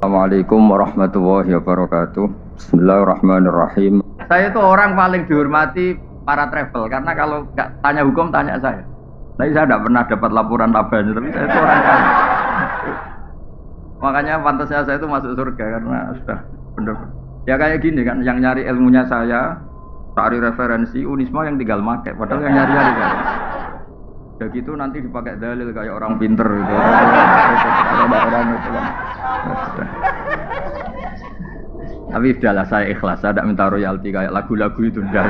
Assalamualaikum warahmatullahi wabarakatuh. Bismillahirrahmanirrahim. Saya itu orang paling dihormati para travel karena kalau nggak tanya hukum tanya saya. Tapi saya tidak pernah dapat laporan labanya, tapi saya itu orang kaya. Makanya pantasnya saya itu masuk surga karena sudah benar. Ya kayak gini kan, yang nyari ilmunya saya, cari referensi Unisma yang tinggal make, padahal yang nyari saya. Ya gitu nanti dipakai dalil kayak orang pinter gitu. Orang itu kan. Tapi sudahlah saya ikhlas, saya tidak minta royalti kayak lagu-lagu itu. Udah.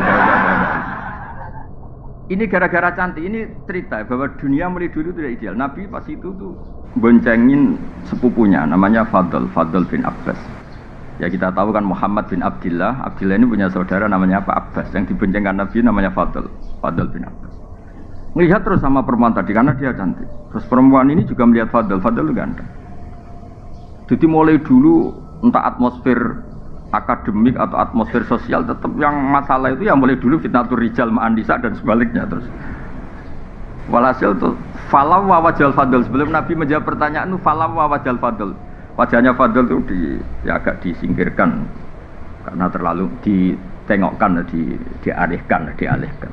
Ini gara-gara cantik, ini cerita bahwa dunia mulai dulu tidak ideal. Nabi pas itu tuh boncengin sepupunya, namanya Fadl bin Abbas. Ya kita tahu kan Muhammad bin Abdillah. Abdillah ini punya saudara namanya apa? Abbas. Yang diboncengkan Nabi namanya Fadl bin Abbas. Melihat terus sama perempuan tadi karena dia cantik. Terus perempuan ini juga melihat Fadl itu ganteng. Jadi mulai dulu entah atmosfer akademik atau atmosfer sosial tetap yang masalah itu yang mulai dulu fitnatur rijal ma'an nisa dan sebaliknya terus. Walhasil tuh falau wa wajal Fadl, sebelum Nabi menjawab pertanyaan itu falau wa wajal Fadl. Wajahnya Fadl itu agak disingkirkan karena terlalu ditengokkan, dialihkan.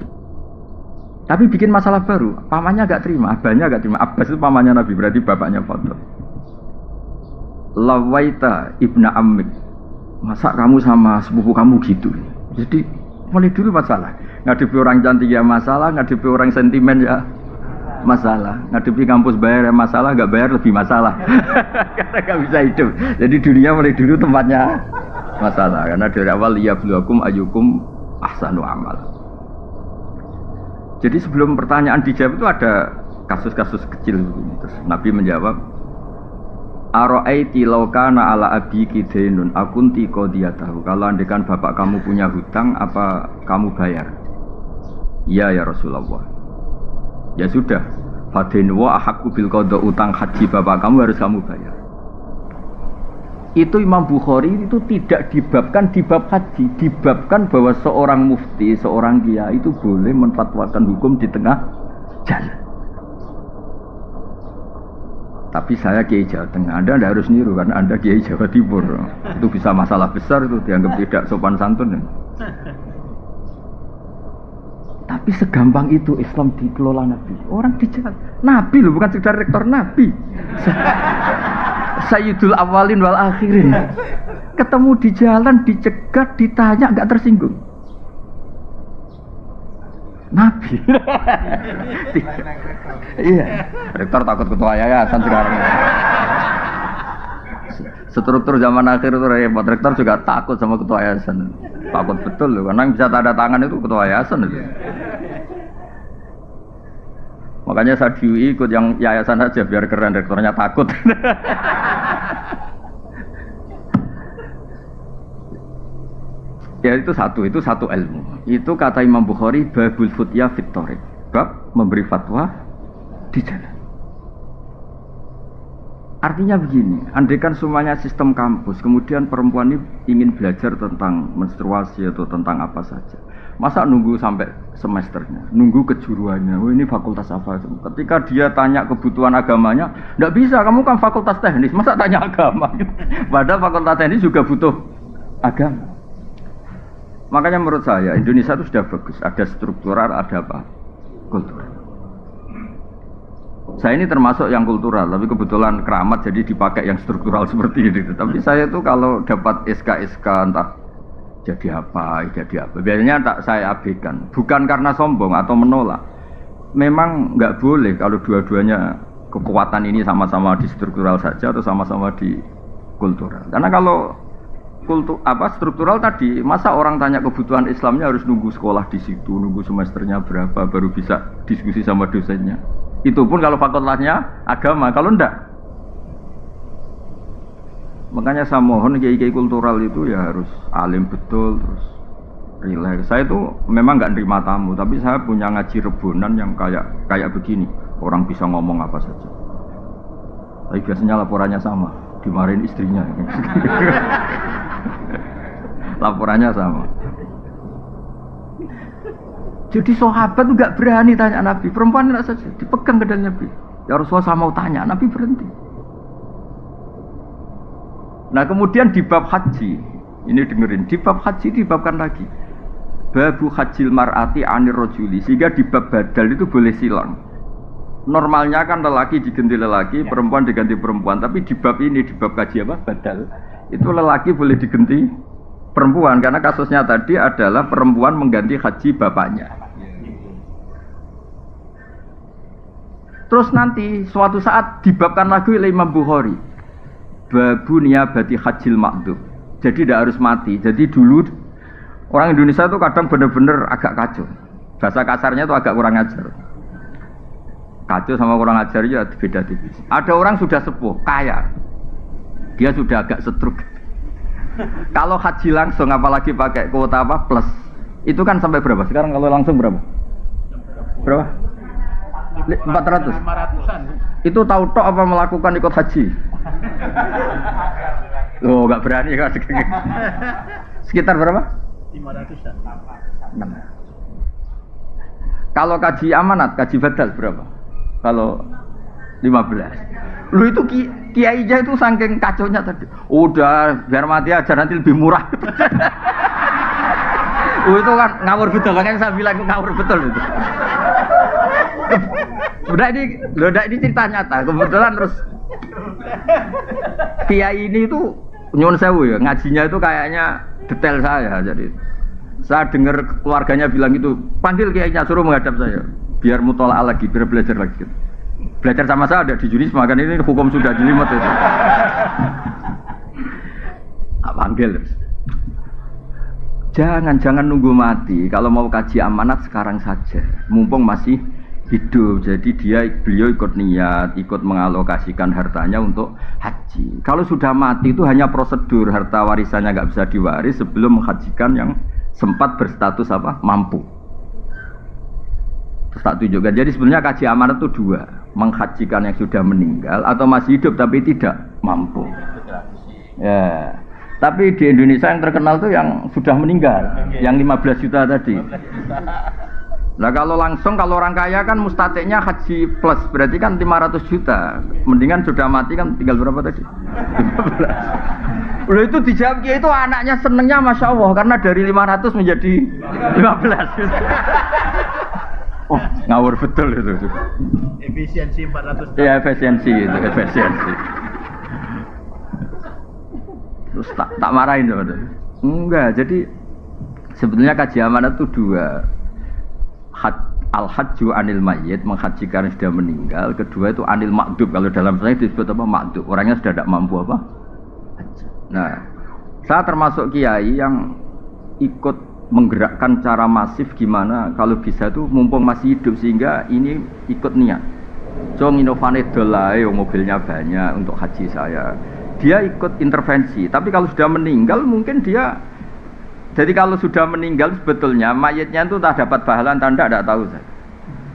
Tapi bikin masalah baru, pamannya agak terima, abahnya agak terima. Abbas itu pamannya Nabi, berarti bapaknya Fadl. Lawaita ibna ammik, masa kamu sama sepupu kamu gitu? Jadi mulai dulu masalah. Ngadepi orang cantik ya masalah, ngadepi orang sentimen ya masalah, ngadepi kampus bayar ya masalah, nggak bayar lebih masalah. Karena nggak bisa hidup. Jadi dunia mulai dulu tempatnya masalah. Karena dari awal liyabluwakum ayyukum ahsanu amal. Jadi sebelum pertanyaan dijawab itu ada kasus-kasus kecil begini. Terus Nabi menjawab, Aro'aiti laukana ala abiki dainun akunti qadiyatahu. Kalau andekan bapak kamu punya hutang, apa kamu bayar? Iya ya Rasulullah. Ya sudah, fadainu wa ahakku bil qada, utang haji bapak kamu harus kamu bayar. Itu Imam Bukhari itu tidak dibabkan di bab haji, dibabkan bahwa seorang mufti, seorang kiai itu boleh menfatwakan hukum di tengah jalan. Tapi saya kiai Jawa Tengah, Anda tidak harus niru karena Anda kiai Jawa Timur. Itu bisa masalah besar, itu dianggap tidak sopan santun. Tapi segampang itu Islam dikelola Nabi. Orang di jalan, Nabi loh, bukan sekedar rektor Nabi. Sayyidul awalin wal akhirin. Ketemu di jalan, dicegat, ditanya, enggak tersinggung. Nabi. Iya. Rektor takut ketua yayasan sekarang. Struktur zaman akhir itu repot. Rektor juga takut sama ketua yayasan. Takut betul loh, karena yang bisa tanda tangan itu ketua yayasan itu. Makanya saya ikut yang yayasan saja biar keren, rektornya takut. Ya itu satu ilmu. Itu kata Imam Bukhari babul futya fit thariq. Bab memberi fatwa di jalan. Artinya begini, andaikan semuanya sistem kampus, kemudian perempuan ini ingin belajar tentang menstruasi atau tentang apa saja. Masa nunggu sampai semesternya, nunggu kejuruannya, oh ini fakultas apa? Ketika dia tanya kebutuhan agamanya, tidak bisa, kamu kan fakultas teknis, masa tanya agama? Padahal fakultas teknis juga butuh agama. Makanya menurut saya, Indonesia itu sudah bagus, ada struktural, ada apa? Kultural. Saya ini termasuk yang kultural, tapi kebetulan keramat jadi dipakai yang struktural seperti ini. Tapi saya itu kalau dapat SK entah jadi apa. Biasanya tak saya abaikan. Bukan karena sombong atau menolak. Memang nggak boleh kalau dua-duanya kekuatan ini sama-sama di struktural saja atau sama-sama di kultural. Karena kalau struktural tadi, masa orang tanya kebutuhan Islamnya harus nunggu sekolah di situ, nunggu semesternya berapa baru bisa diskusi sama dosennya. Itu pun kalau fakultasnya agama, kalau enggak. Makanya saya mohon kiai-kiai kultural itu ya harus alim betul, terus rileks. Saya itu memang nggak nerima tamu, tapi saya punya ngaji rebonan yang kayak begini. Orang bisa ngomong apa saja. Tapi biasanya laporannya sama, dimarahin istrinya. Laporannya sama. Jadi sahabat itu nggak berani tanya Nabi. Perempuan tidak saja, dipegang ke dalam Nabi. Ya Rasulullah saya mau tanya, Nabi berhenti. Nah kemudian di bab haji, ini dengerin, di bab haji dibabkan lagi babu hajil mar'ati anir rojuli, sehingga di bab badal itu boleh silang. Normalnya kan lelaki diganti lelaki, perempuan diganti perempuan, tapi di bab ini, di bab kaji apa? Badal, itu lelaki boleh diganti perempuan, karena kasusnya tadi adalah perempuan mengganti haji bapaknya. Terus nanti suatu saat dibabkan lagi oleh Imam Bukhari babu niyabati hajil makdub. Jadi tidak harus mati. Jadi dulu orang Indonesia itu kadang benar-benar agak kacau. Bahasa kasarnya itu agak kurang ajar. Kacau sama kurang ajar ya beda tipis. Ada orang sudah sepuh, kaya. Dia sudah agak setruk. Kalau haji langsung apalagi pakai kuota apa plus, itu kan sampai berapa? Sekarang kalau langsung berapa? Berapa? 400. 500-an. Itu tahu tok apa melakukan ikut haji? Oh, enggak berani kan. Sekitar berapa? 500-an. 6. Kalau kaji amanat, kaji badal berapa? Kalau 15. Lu itu kiainya itu saking kacaunya tadi. Udah, biar mati aja nanti lebih murah. Itu kan ngawur betul, kan saya bilang ngawur betul itu. Udah ini cerita nyata. Kebetulan terus kiai ini itu nyuwun sewu ya, ngajinya itu kayaknya detail saya. Jadi saya dengar keluarganya bilang itu, panggil kiainya suruh menghadap saya, biar mutola'ah lagi, biar belajar lagi. Belajar sama saya ada di Junisma, kan ini hukum sudah jelimet itu. Panggil terus. Jangan nunggu mati. Kalau mau kaji amanat sekarang saja, mumpung masih hidup. Jadi beliau ikut niat, ikut mengalokasikan hartanya untuk haji. Kalau sudah mati itu hanya prosedur, harta warisannya nggak bisa diwaris sebelum menghajikan yang sempat berstatus apa? Mampu. Terus tak tunjukkan. Jadi sebenarnya kaji amanat itu dua, menghajikan yang sudah meninggal atau masih hidup tapi tidak mampu. Ya. Tapi di Indonesia yang terkenal tuh yang sudah meninggal, yang 15 juta tadi. Nah kalau langsung, kalau orang kaya kan mustatiknya haji plus, berarti kan 500 juta. Mendingan sudah mati kan tinggal berapa tadi? 15. Loh itu dijawab ya, itu anaknya senengnya Masya Allah, karena dari 500 menjadi 15 juta. Oh ngawur betul itu. Efisiensi 400. Iya efisiensi itu, efisiensi. Terus tak marahin loh. Enggak, jadi sebetulnya kaji amanat itu dua. Al-hajju anil mayyit, menghajikan yang sudah meninggal. Kedua itu anil makdub, kalau dalam saya disebut apa? Makdub, orangnya sudah tidak mampu apa? Nah, saya termasuk kiai yang ikut menggerakkan cara masif gimana kalau bisa itu mumpung masih hidup, sehingga ini ikut niat. So inovane dolai, mobilnya banyak untuk haji saya. Dia ikut intervensi, tapi kalau sudah meninggal mungkin dia. Jadi kalau sudah meninggal sebetulnya mayatnya itu tak dapat pahala tanda tidak tahu saya.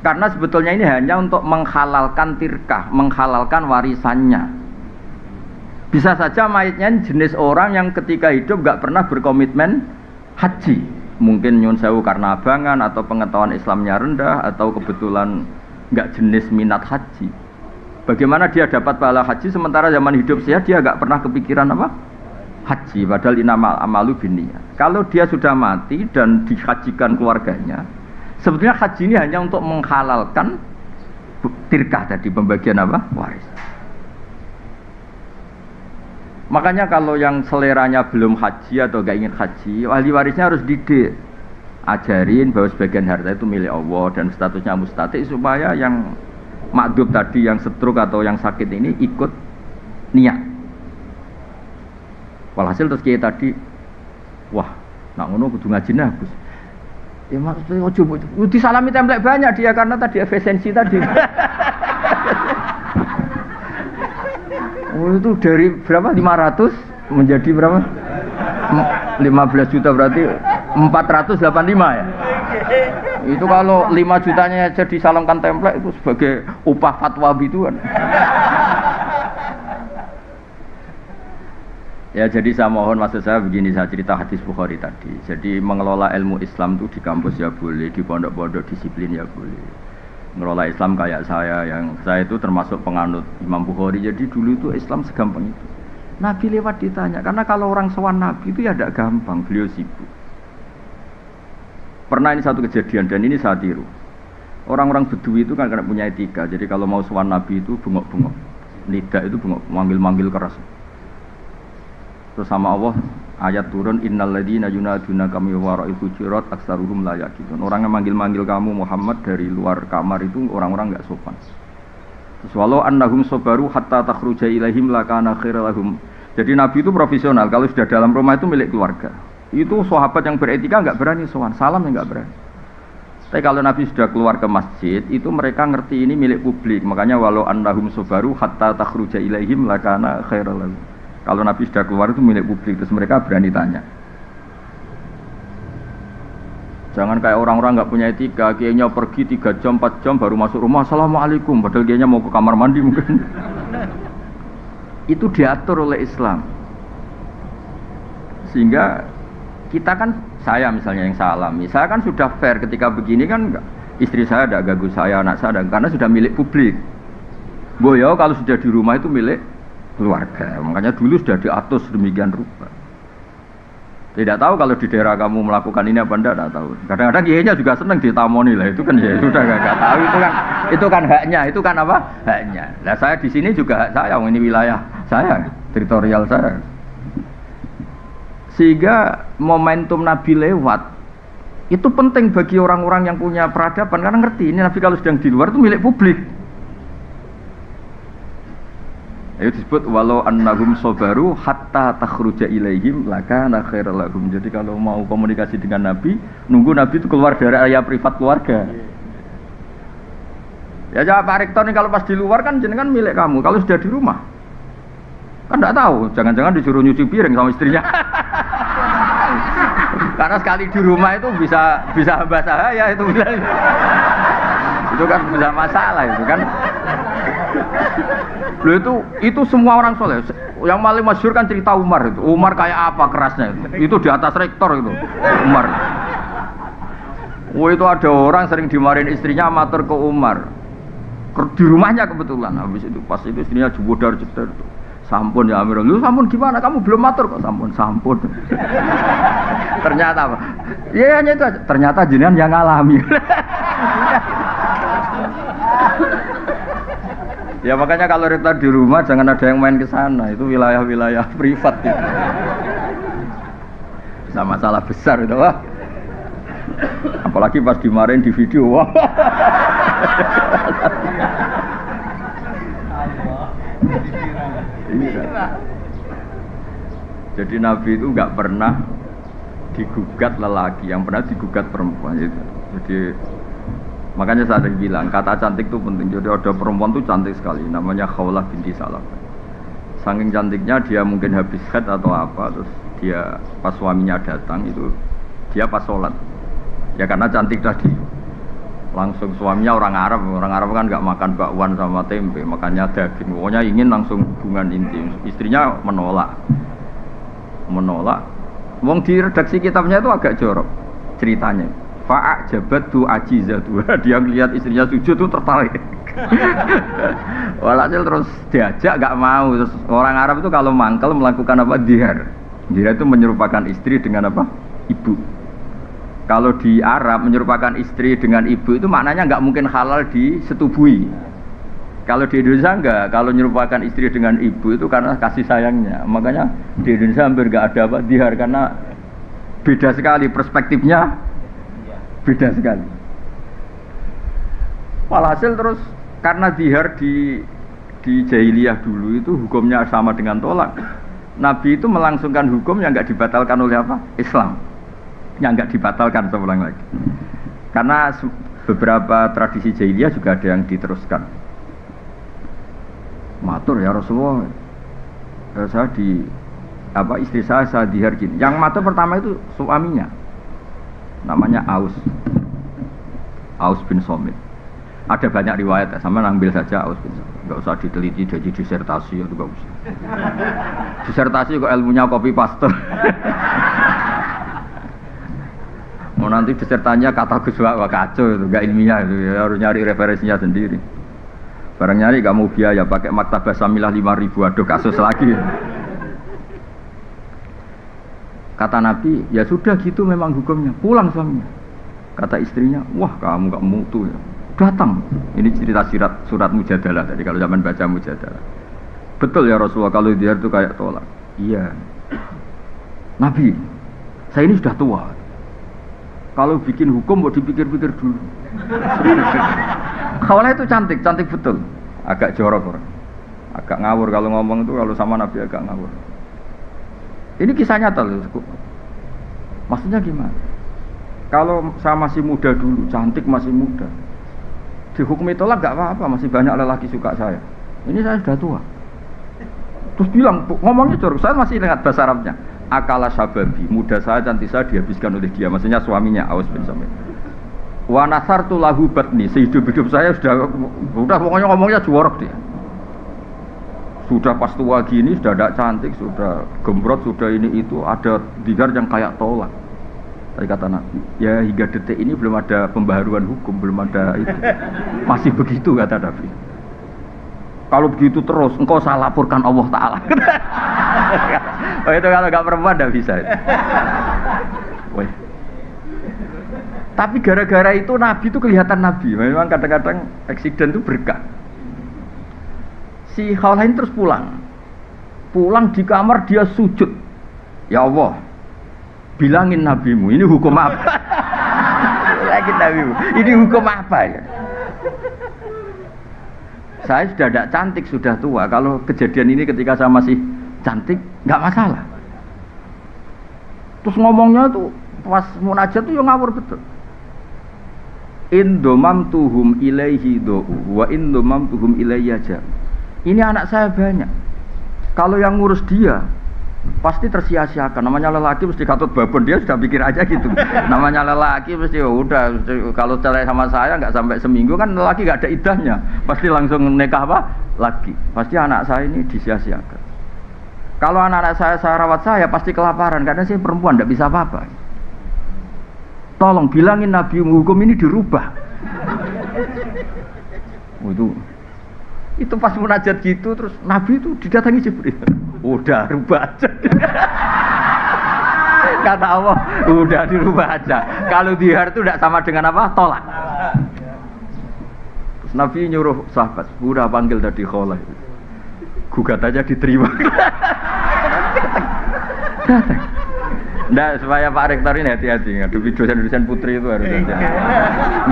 Karena sebetulnya ini hanya untuk menghalalkan tirkah, menghalalkan warisannya. Bisa saja mayatnya jenis orang yang ketika hidup nggak pernah berkomitmen haji. Mungkin nyun sewu karena abangan atau pengetahuan Islamnya rendah atau kebetulan nggak jenis minat haji. Bagaimana dia dapat pahala haji sementara zaman hidup saya dia nggak pernah kepikiran apa? Haji, padahal inamal amalu binniyat. Kalau dia sudah mati dan dihajikan keluarganya, sebetulnya haji ini hanya untuk menghalalkan tirkah tadi, pembagian apa? Waris. Makanya kalau yang seleranya belum haji atau gak ingin haji, ahli warisnya harus didik, ajarin bahwa sebagian harta itu milik Allah dan statusnya mustatik, supaya yang makdub tadi, yang setruk atau yang sakit ini ikut niat. Walhasil terus kiai tadi, wah, nak ngono kudu ngaji nah Gus. Ya maksudnya ojo disalami template banyak dia karena tadi efisiensi tadi. Oh itu dari berapa? 500 menjadi berapa? 15 juta berarti 485 ya. Itu kalau 5 jutanya aja disalamkan template itu sebagai upah fatwa bituan. Ya jadi saya mohon, maksud saya begini, saya cerita hadis Bukhari tadi. Jadi mengelola ilmu Islam itu di kampus ya boleh, di pondok-pondok disiplin ya boleh. Mengelola Islam kayak saya, yang saya itu termasuk penganut Imam Bukhari. Jadi dulu itu Islam segampang itu. Nabi lewat ditanya, karena kalau orang sowan Nabi itu ya tidak gampang, beliau sibuk. Pernah ini satu kejadian dan ini saya tiru. Orang-orang Bedui itu kan karena punya etika, jadi kalau mau sowan Nabi itu bengok-bengok, nida itu bengok, manggil-manggil keras. Terus sama Allah ayat turun innal ladzina yunaduna kami wara'il hujurat aksaruhum la yaqilun. Orang yang manggil-manggil kamu Muhammad dari luar kamar itu orang-orang enggak sopan. Terus walau annahum sabaru hatta takhruja ilaihim lakana khairal lahum. Jadi Nabi itu profesional, kalau sudah dalam rumah itu milik keluarga. Itu sahabat yang beretika enggak berani sowan, salam enggak berani. Tapi kalau Nabi sudah keluar ke masjid, itu mereka ngerti ini milik publik. Makanya walau annahum sabaru hatta takhruja ilaihim lakana khairal lahum. Kalau Nabi sudah keluar itu milik publik, terus mereka berani tanya. Jangan kayak orang-orang nggak punya etika, kayaknya pergi 3 jam, 4 jam baru masuk rumah, assalamualaikum, padahal kayaknya mau ke kamar mandi mungkin. Itu diatur oleh Islam. Sehingga kita kan, saya misalnya yang saya alami, saya kan sudah fair ketika begini kan, istri saya tidak ganggu saya, anak saya, karena sudah milik publik. Boyo kalau sudah di rumah itu milik keluarga, makanya dulu sudah diatur sedemikian rupa. Tidak tahu kalau di daerah kamu melakukan ini apa enggak, tahu. Kadang-kadang kiainya juga senang ditamoni lah, itu kan ya sudah nggak tahu, itu kan haknya, itu kan apa haknya. Nah saya di sini juga hak saya, ini wilayah saya, teritorial saya. Sehingga momentum Nabi lewat itu penting bagi orang-orang yang punya peradaban karena ngerti ini Nabi kalau sedang di luar itu milik publik. Itu disebut walau annahum sabaru hatta takhruja ilaihim lakana khairal lahum. Jadi kalau mau komunikasi dengan Nabi, nunggu Nabi itu keluar dari area privat keluarga. Ya Pak Rektor ini kalau pas di luar kan jenengan milik kamu. Kalau sudah di rumah kan enggak tahu, jangan-jangan disuruh nyuci piring sama istrinya. Karena sekali di rumah itu bisa hamba sahaya itu bisa. Itu kan bisa masalah itu kan. Loh itu semua orang soleh. Yang paling masyhur kan cerita Umar itu. Umar kayak apa kerasnya itu? Itu di atas rektor itu. Umar. Itu ada orang sering dimarahin istrinya matur ke Umar. Di rumahnya kebetulan. Habis itu pas itu istrinya jebodar-jebodar itu. Sampun ya Amirul. Lu sampun gimana? Kamu belum matur kok sampun. Ternyata apa? Ya hanya itu aja. Ternyata jenengan yang ngalami. Ya makanya kalau rektor di rumah jangan ada yang main ke sana, itu wilayah-wilayah privat itu. Bisa masalah besar itu, wah. Apalagi pas dimarahin di video, wah. Jadi Nabi itu nggak pernah digugat lelaki, yang pernah digugat perempuan itu. Jadi makanya saya bilang kata cantik itu penting. Jadi ada perempuan itu cantik sekali, namanya Khawlah binti Salam. Saking cantiknya dia mungkin habis haid atau apa, terus dia pas suaminya datang itu dia pas sholat. Ya karena cantik tadi. Langsung suaminya orang Arab kan nggak makan bakwan sama tempe, makanya daging. Pokoknya ingin langsung hubungan intim. Istrinya menolak. Wong di redaksi kitabnya itu agak jorok ceritanya. Fa'ajabatu ajizatu. Dia melihat istrinya sujud itu tertarik. Walhasil terus diajak enggak mau. Terus orang Arab itu kalau mangkel melakukan apa? Dihar. Dihar itu menyerupakan istri dengan apa? Ibu. Kalau di Arab menyerupakan istri dengan ibu itu maknanya enggak mungkin halal disetubui. Kalau di Indonesia enggak, kalau menyerupakan istri dengan ibu itu karena kasih sayangnya. Makanya di Indonesia hampir enggak ada apa? Dihar karena beda sekali perspektifnya. Beda sekali. Walhasil terus karena zihar di jahiliyah dulu itu hukumnya sama dengan tolak. Nabi itu melangsungkan hukum yang enggak dibatalkan oleh apa? Islam. Yang enggak dibatalkan, saya ulang lagi. Karena beberapa tradisi jahiliyah juga ada yang diteruskan. Matur ya Rasulullah. Saya istri saya zihar gini. Yang matur pertama itu suaminya. Namanya Aus bin Somit. Ada banyak riwayat, sama ambil saja Aus bin Somit. Enggak usah diteliti jadi disertasi itu enggak usah. Disertasi kok ilmunya copy paste. Mau nanti disertanya kata Gus Wak kacau itu, enggak ilmiah itu, ya, harus nyari referensinya sendiri. Barang nyari kamu biaya pakai maktabah Samilah 5.000, aduh kasus lagi. Kata Nabi, ya sudah gitu memang hukumnya. Pulang suaminya. Kata istrinya, wah kamu gak mutu ya. Datang. Ini cerita surat Mujadalah tadi kalau zaman baca Mujadalah. Betul ya Rasulullah kalau dia itu kayak tolak. Iya. Nabi, saya ini sudah tua. Kalau bikin hukum mau dipikir-pikir dulu. Khawlah itu cantik betul. Agak jorok orang. Agak ngawur kalau ngomong itu, kalau sama Nabi agak ngawur. Ini kisah nyata loh. Maksudnya gimana? Kalau saya masih muda dulu, cantik masih muda, dihukumi tolak gak apa-apa, masih banyak lelaki suka saya. Ini saya sudah tua. Terus bilang, ngomongnya jorok, saya masih ingat bahasa Arabnya. Akala syababi, muda saya, cantik saya dihabiskan oleh dia, maksudnya suaminya Aus bin Samit. Wa nasartu lahu batni, sehidup-hidup saya sudah pokoknya ngomongnya jorok dia. Sudah pas tua gini, sudah tidak cantik, sudah gembrot, sudah ini itu, ada digar yang kayak tolak. Tadi kata Nabi, ya hingga detik ini belum ada pembaharuan hukum, belum ada itu. Masih begitu kata Nabi. Kalau begitu terus, engkau saya laporkan Allah Ta'ala. Oh itu kalau gak perempuan tidak bisa. Weh. Tapi gara-gara itu Nabi itu kelihatan Nabi. Memang kadang-kadang eksiden itu berkah. Si Khawlain terus pulang. Pulang di kamar dia sujud. Ya Allah, bilangin nabimu, ini hukum apa? Bilangin nabimu, ini hukum apa ya? Saya sudah tidak cantik, sudah tua. Kalau kejadian ini ketika saya masih cantik, nggak masalah. Terus ngomongnya tuh pas munajat tuh yang ngawur betul. Indomamtuhum ilaihi do'u wa indomamtuhum ilayya ja. Ini anak saya banyak. Kalau yang ngurus dia pasti tersia-siakan. Namanya lelaki mesti katut babon, dia sudah pikir aja gitu. Namanya lelaki mesti udah kalau cerai sama saya nggak sampai seminggu kan lelaki nggak ada idahnya, pasti langsung nikah apa lagi. Pasti anak saya ini disia-siakan. Kalau anak-anak saya rawat saya pasti kelaparan karena saya perempuan nggak bisa apa-apa. Tolong bilangin Nabi hukum ini dirubah. Itu pas munajat gitu terus Nabi itu didatangi Jibril. Udah rubah aja. Kata Allah, udah dirubah aja. Kalau dihar itu tidak sama dengan apa? Tolak. Terus Nabi nyuruh sahabat, udah panggil tadi Khawlah. Gugat aja diterima. Datang. Nggak, supaya Pak Rektor ini hati-hati ngadepi dosen-dosen putri itu harus hati-hati.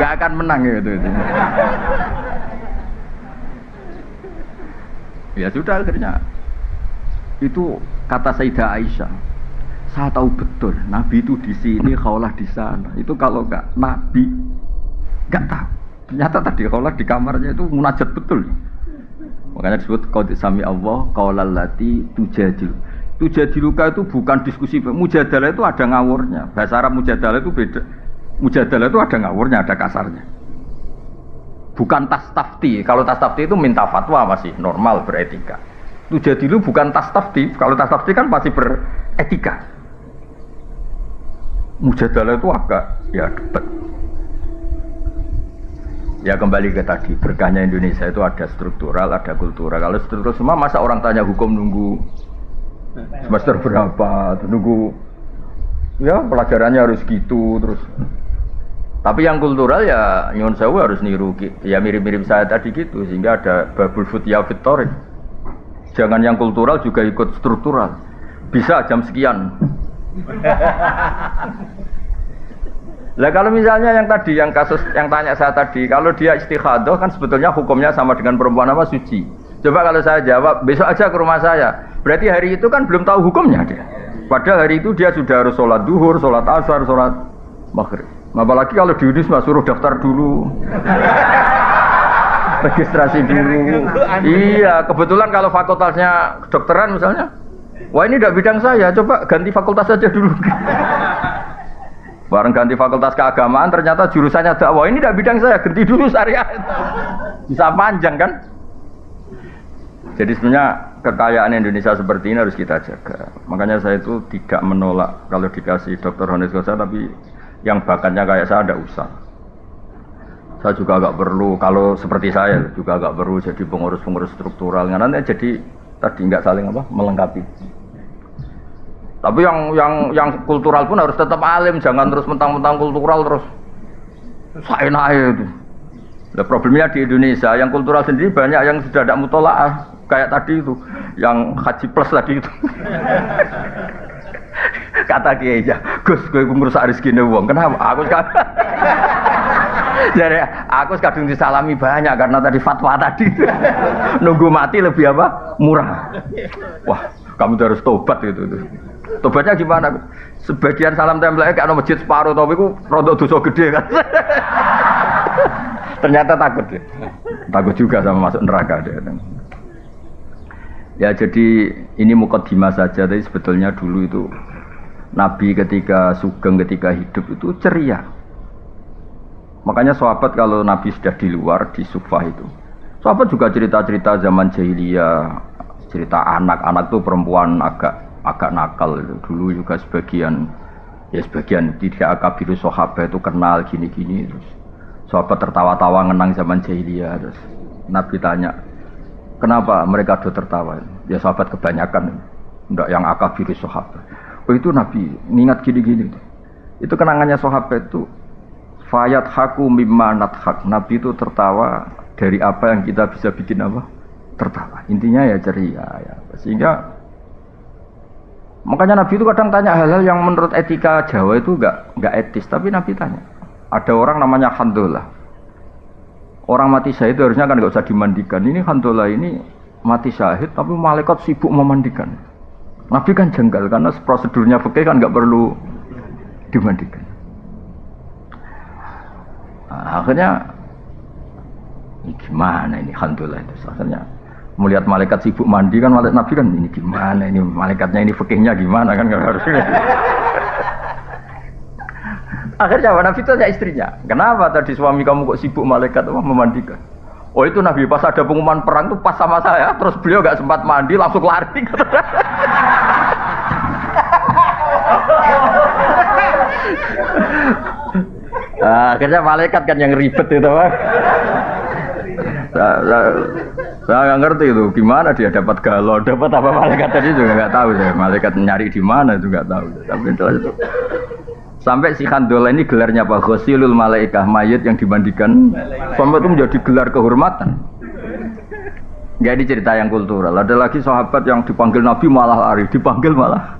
Nggak akan menang gitu. Ya sudah akhirnya itu kata Sayyidah Aisyah, saya tahu betul Nabi itu di sini, Khawlah di sana. Itu kalau nggak Nabi nggak tahu. Ternyata tadi Khawlah di kamarnya itu munajat betul. Makanya disebut qad sami Allah qaulal lati tujadil. Tujadiluka itu bukan diskusi, mujadalah itu ada ngawurnya. Bahasa Arab mujadalah itu beda. Mujadalah itu ada ngawurnya, ada kasarnya. Bukan tastafti. Kalau tastafti itu minta fatwa masih normal beretika. Tujadilu bukan tastafti. Kalau tastafti kan masih beretika. Mujadalah itu agak ya debat. Ya kembali ke tadi, berkahnya Indonesia itu ada struktural, ada kultural. Kalau struktural semua masa orang tanya hukum nunggu semester berapa, nunggu ya pelajarannya harus gitu terus. Tapi yang kultural ya nyuwun sewu harus niru ya mirip-mirip saya tadi gitu sehingga ada babul futya fitorik. Jangan yang kultural juga ikut struktural. Bisa jam sekian. Lah kalau misalnya yang tadi yang kasus yang tanya saya tadi, kalau dia istikhadah kan sebetulnya hukumnya sama dengan perempuan apa suci. Coba kalau saya jawab besok aja ke rumah saya. Berarti hari itu kan belum tahu hukumnya dia. Padahal hari itu dia sudah harus sholat duhur, sholat asar, sholat maghrib. Apalagi kalau di Unisma suruh daftar dulu, registrasi dulu. Iya, kebetulan kalau fakultasnya kedokteran misalnya, wah ini tidak bidang saya, coba ganti fakultas saja dulu. Bareng ganti fakultas keagamaan, ternyata jurusannya dakwah, ini tidak bidang saya, ganti dulu syariat. Bisa panjang kan? Jadi sebenarnya kekayaan Indonesia seperti ini harus kita jaga. Makanya saya itu tidak menolak kalau dikasih dokter honoris causa, tapi yang bakatnya kayak saya ada usah. Saya juga agak perlu, kalau seperti saya juga agak perlu jadi pengurus-pengurus struktural. Nanti jadi tadi nggak saling apa melengkapi. Tapi yang kultural pun harus tetap alim, jangan terus mentang-mentang kultural terus saenake itu. Nah, problemnya di Indonesia yang kultural sendiri banyak yang sudah ada mutolaah kayak tadi itu, yang haji plus tadi itu. Kata Kiai ya, Gus, kowe ngrusak rezekine wong. Kenapa? Jadi aku kadung disalami banyak karena tadi fatwa tadi. Nunggu mati lebih apa? Murah. Wah, kamu harus tobat gitu. Tobatnya gimana? Sebagian salam tempelnya kayak masjid separuh tapi ku rodok dosa gede kan. Ternyata takut ya. Takut juga sama masuk neraka dia. Ya jadi ini mukadimah saja, tapi sebetulnya dulu itu Nabi ketika sugeng, ketika hidup itu ceria. Makanya sahabat kalau Nabi sudah di luar, di Sufah itu, sahabat juga cerita-cerita zaman jahiliyah, cerita anak-anak tuh perempuan agak nakal itu. Dulu juga sebagian tidak akabiru sahabat itu kenal gini-gini, terus sahabat tertawa-tawa ngenang zaman jahiliyah. Terus Nabi tanya, kenapa mereka do tertawa? Ya sahabat kebanyakan, enggak yang akabiru sahabat. Oh itu Nabi ingat gini-gini. Itu kenangannya sahabat itu. Fayat haku mimma nathak. Nabi itu tertawa dari apa yang kita bisa bikin apa? Tertawa. Intinya ya ceria ya. Sehingga makanya Nabi itu kadang tanya hal-hal yang menurut etika Jawa itu enggak etis, tapi Nabi tanya. Ada orang namanya Handolah. Orang mati syahid itu harusnya kan enggak usah dimandikan. Ini Handolah ini mati syahid tapi malaikat sibuk memandikan. Nabi kan jengkel karena prosedurnya fikih kan enggak perlu dimandikan. Nah, akhirnya ini gimana ini Handolah itu akhirnya melihat malaikat sibuk mandi kan malaikat Nabi kan ini gimana ini malaikatnya ini fikihnya gimana kan harusnya. Akhirnya Nabi tanya istrinya, kenapa tadi suami kamu kok sibuk malaikat memandikan? Oh itu Nabi pas ada pengumuman perang tuh pas sama saya, terus beliau gak sempat mandi langsung lari. Akhirnya malaikat kan yang ribet itu Pak. Saya nggak ngerti itu gimana dia dapat galon, dapat apa malaikat tadi juga nggak tahu saya. Malaikat nyari di mana itu nggak tahu. Tapi itu sampai si Handolah ini gelarnya apa? Ghusilul malaikah, mayit yang dimandikan. Sampai itu menjadi gelar kehormatan. Nggak ini cerita yang kultural. Ada lagi sahabat yang dipanggil Nabi malah lari, dipanggil malah.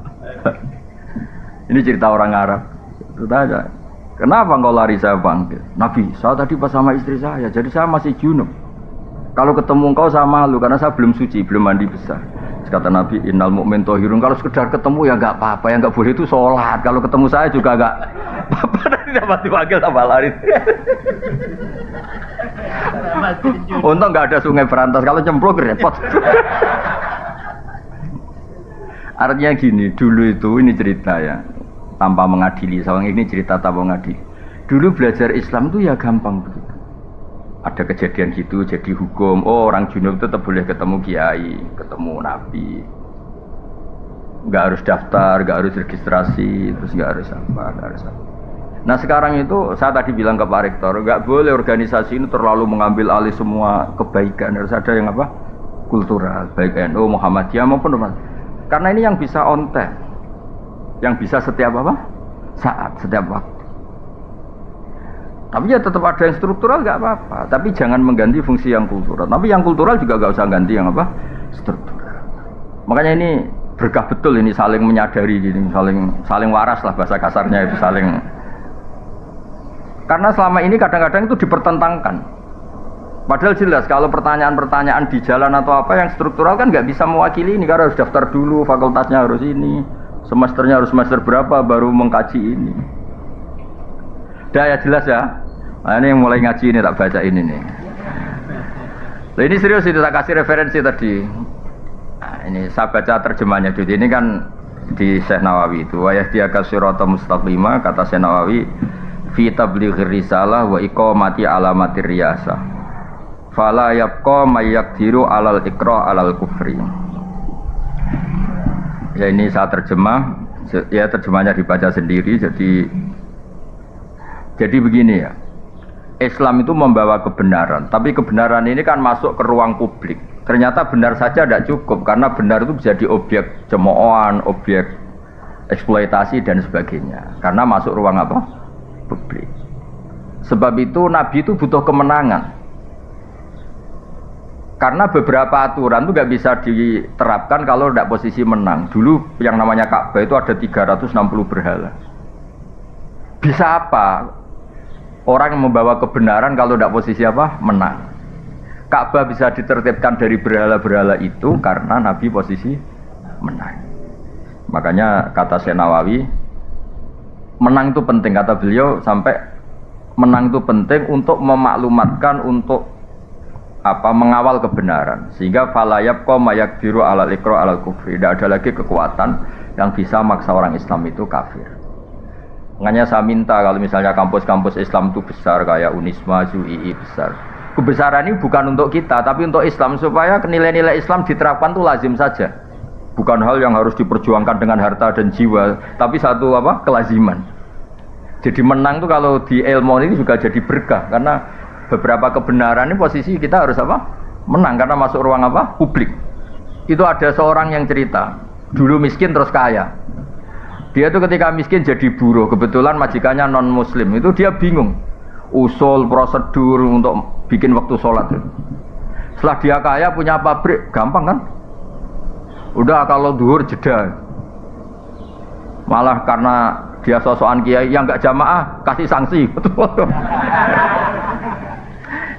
Ini cerita orang Arab. Itu aja. Kenapa engkau lari saya panggil? Nabi, saya tadi pas sama istri saya, jadi saya masih junub. Kalau ketemu engkau saya malu karena saya belum suci, belum mandi besar. Kata Nabi, innal mu'min thahirun. Kalau sekedar ketemu ya enggak apa-apa, yang enggak boleh itu sholat. Kalau ketemu saya juga enggak apa-apa, nanti dapat dipanggil tambah lari. Untung enggak ada sungai berantas, kalau cemplung repot. Artinya gini, dulu itu ini cerita ya, tanpa mengadili. Soalnya ini cerita tanpa mengadili. Dulu belajar Islam itu ya gampang begitu. Ada kejadian gitu, jadi hukum. Oh orang junub tetap boleh ketemu kiai, ketemu nabi. Nggak harus daftar, nggak harus registrasi, terus nggak harus apa. Nah sekarang itu saya tadi bilang ke Pak Rektor, nggak boleh organisasi ini terlalu mengambil alih semua kebaikan. Harus ada yang apa? Kultural, baik NU, Muhammadiyah maupun apa. Karena ini yang bisa on time, yang bisa setiap apa? Saat, setiap waktu. Tapi ya tetap ada yang struktural nggak apa-apa. Tapi jangan mengganti fungsi yang kultural. Tapi yang kultural juga nggak usah ganti yang apa? Struktural. Makanya ini berkah betul ini saling menyadari gini, saling waras lah bahasa kasarnya itu saling. Karena selama ini kadang-kadang itu dipertentangkan. Padahal jelas kalau pertanyaan-pertanyaan di jalan atau apa yang struktural kan nggak bisa mewakili ini karena harus daftar dulu, fakultasnya harus ini, semesternya harus semester berapa baru mengkaji ini. Dah ya jelas ya. Nah, ini yang mulai ngaji ini tak baca ini nih. Nah, ini serius itu tak kasih referensi tadi. Nah, ini saya baca terjemahnya dulu. Ini kan di Syekh Nawawi itu wa yahdiyaka siratal mustaqima kata Syekh Nawawi fi tablighir risalah wa iqamati alamatir riyasah. Fala yabqa may yaqdiru alal iqra alal kufri. Ya ini saya terjemah. Ya terjemahnya dibaca sendiri jadi begini ya, Islam itu membawa kebenaran, tapi kebenaran ini kan masuk ke ruang publik. Ternyata benar saja tidak cukup, karena benar itu bisa jadi objek cemoohan, objek eksploitasi dan sebagainya. Karena masuk ruang apa? Publik. Sebab itu Nabi itu butuh kemenangan. Karena beberapa aturan itu nggak bisa diterapkan kalau tidak posisi menang. Dulu yang namanya Ka'bah itu ada 360 berhala. Bisa apa? Orang yang membawa kebenaran kalau tidak posisi apa? Menang. Ka'bah bisa ditertibkan dari berhala-berhala itu karena Nabi posisi menang. Makanya kata Syekh Nawawi, menang itu penting, kata beliau, sampai menang itu penting untuk memaklumatkan, untuk mengawal kebenaran, sehingga falayab qom mayakdiru alal ikra alal kufri. Tidak ada lagi kekuatan yang bisa maksa orang Islam itu kafir. Makanya saya minta kalau misalnya kampus-kampus Islam itu besar kayak Unisma, ZUII besar, kebesaran ini bukan untuk kita tapi untuk Islam, supaya nilai-nilai Islam diterapkan itu lazim saja, bukan hal yang harus diperjuangkan dengan harta dan jiwa, tapi satu kelaziman. Jadi menang itu kalau di ilmu ini juga jadi berkah, karena beberapa kebenaran ini posisi kita harus menang karena masuk ruang publik. Itu ada seorang yang cerita, dulu miskin terus kaya. Dia tuh ketika miskin jadi buruh, kebetulan majikannya non muslim, itu dia bingung usul prosedur untuk bikin waktu sholat. Setelah dia kaya punya pabrik, gampang kan? Udah kalau duhur jeda. Malah karena dia sosokan kiai yang nggak jamaah kasih sanksi.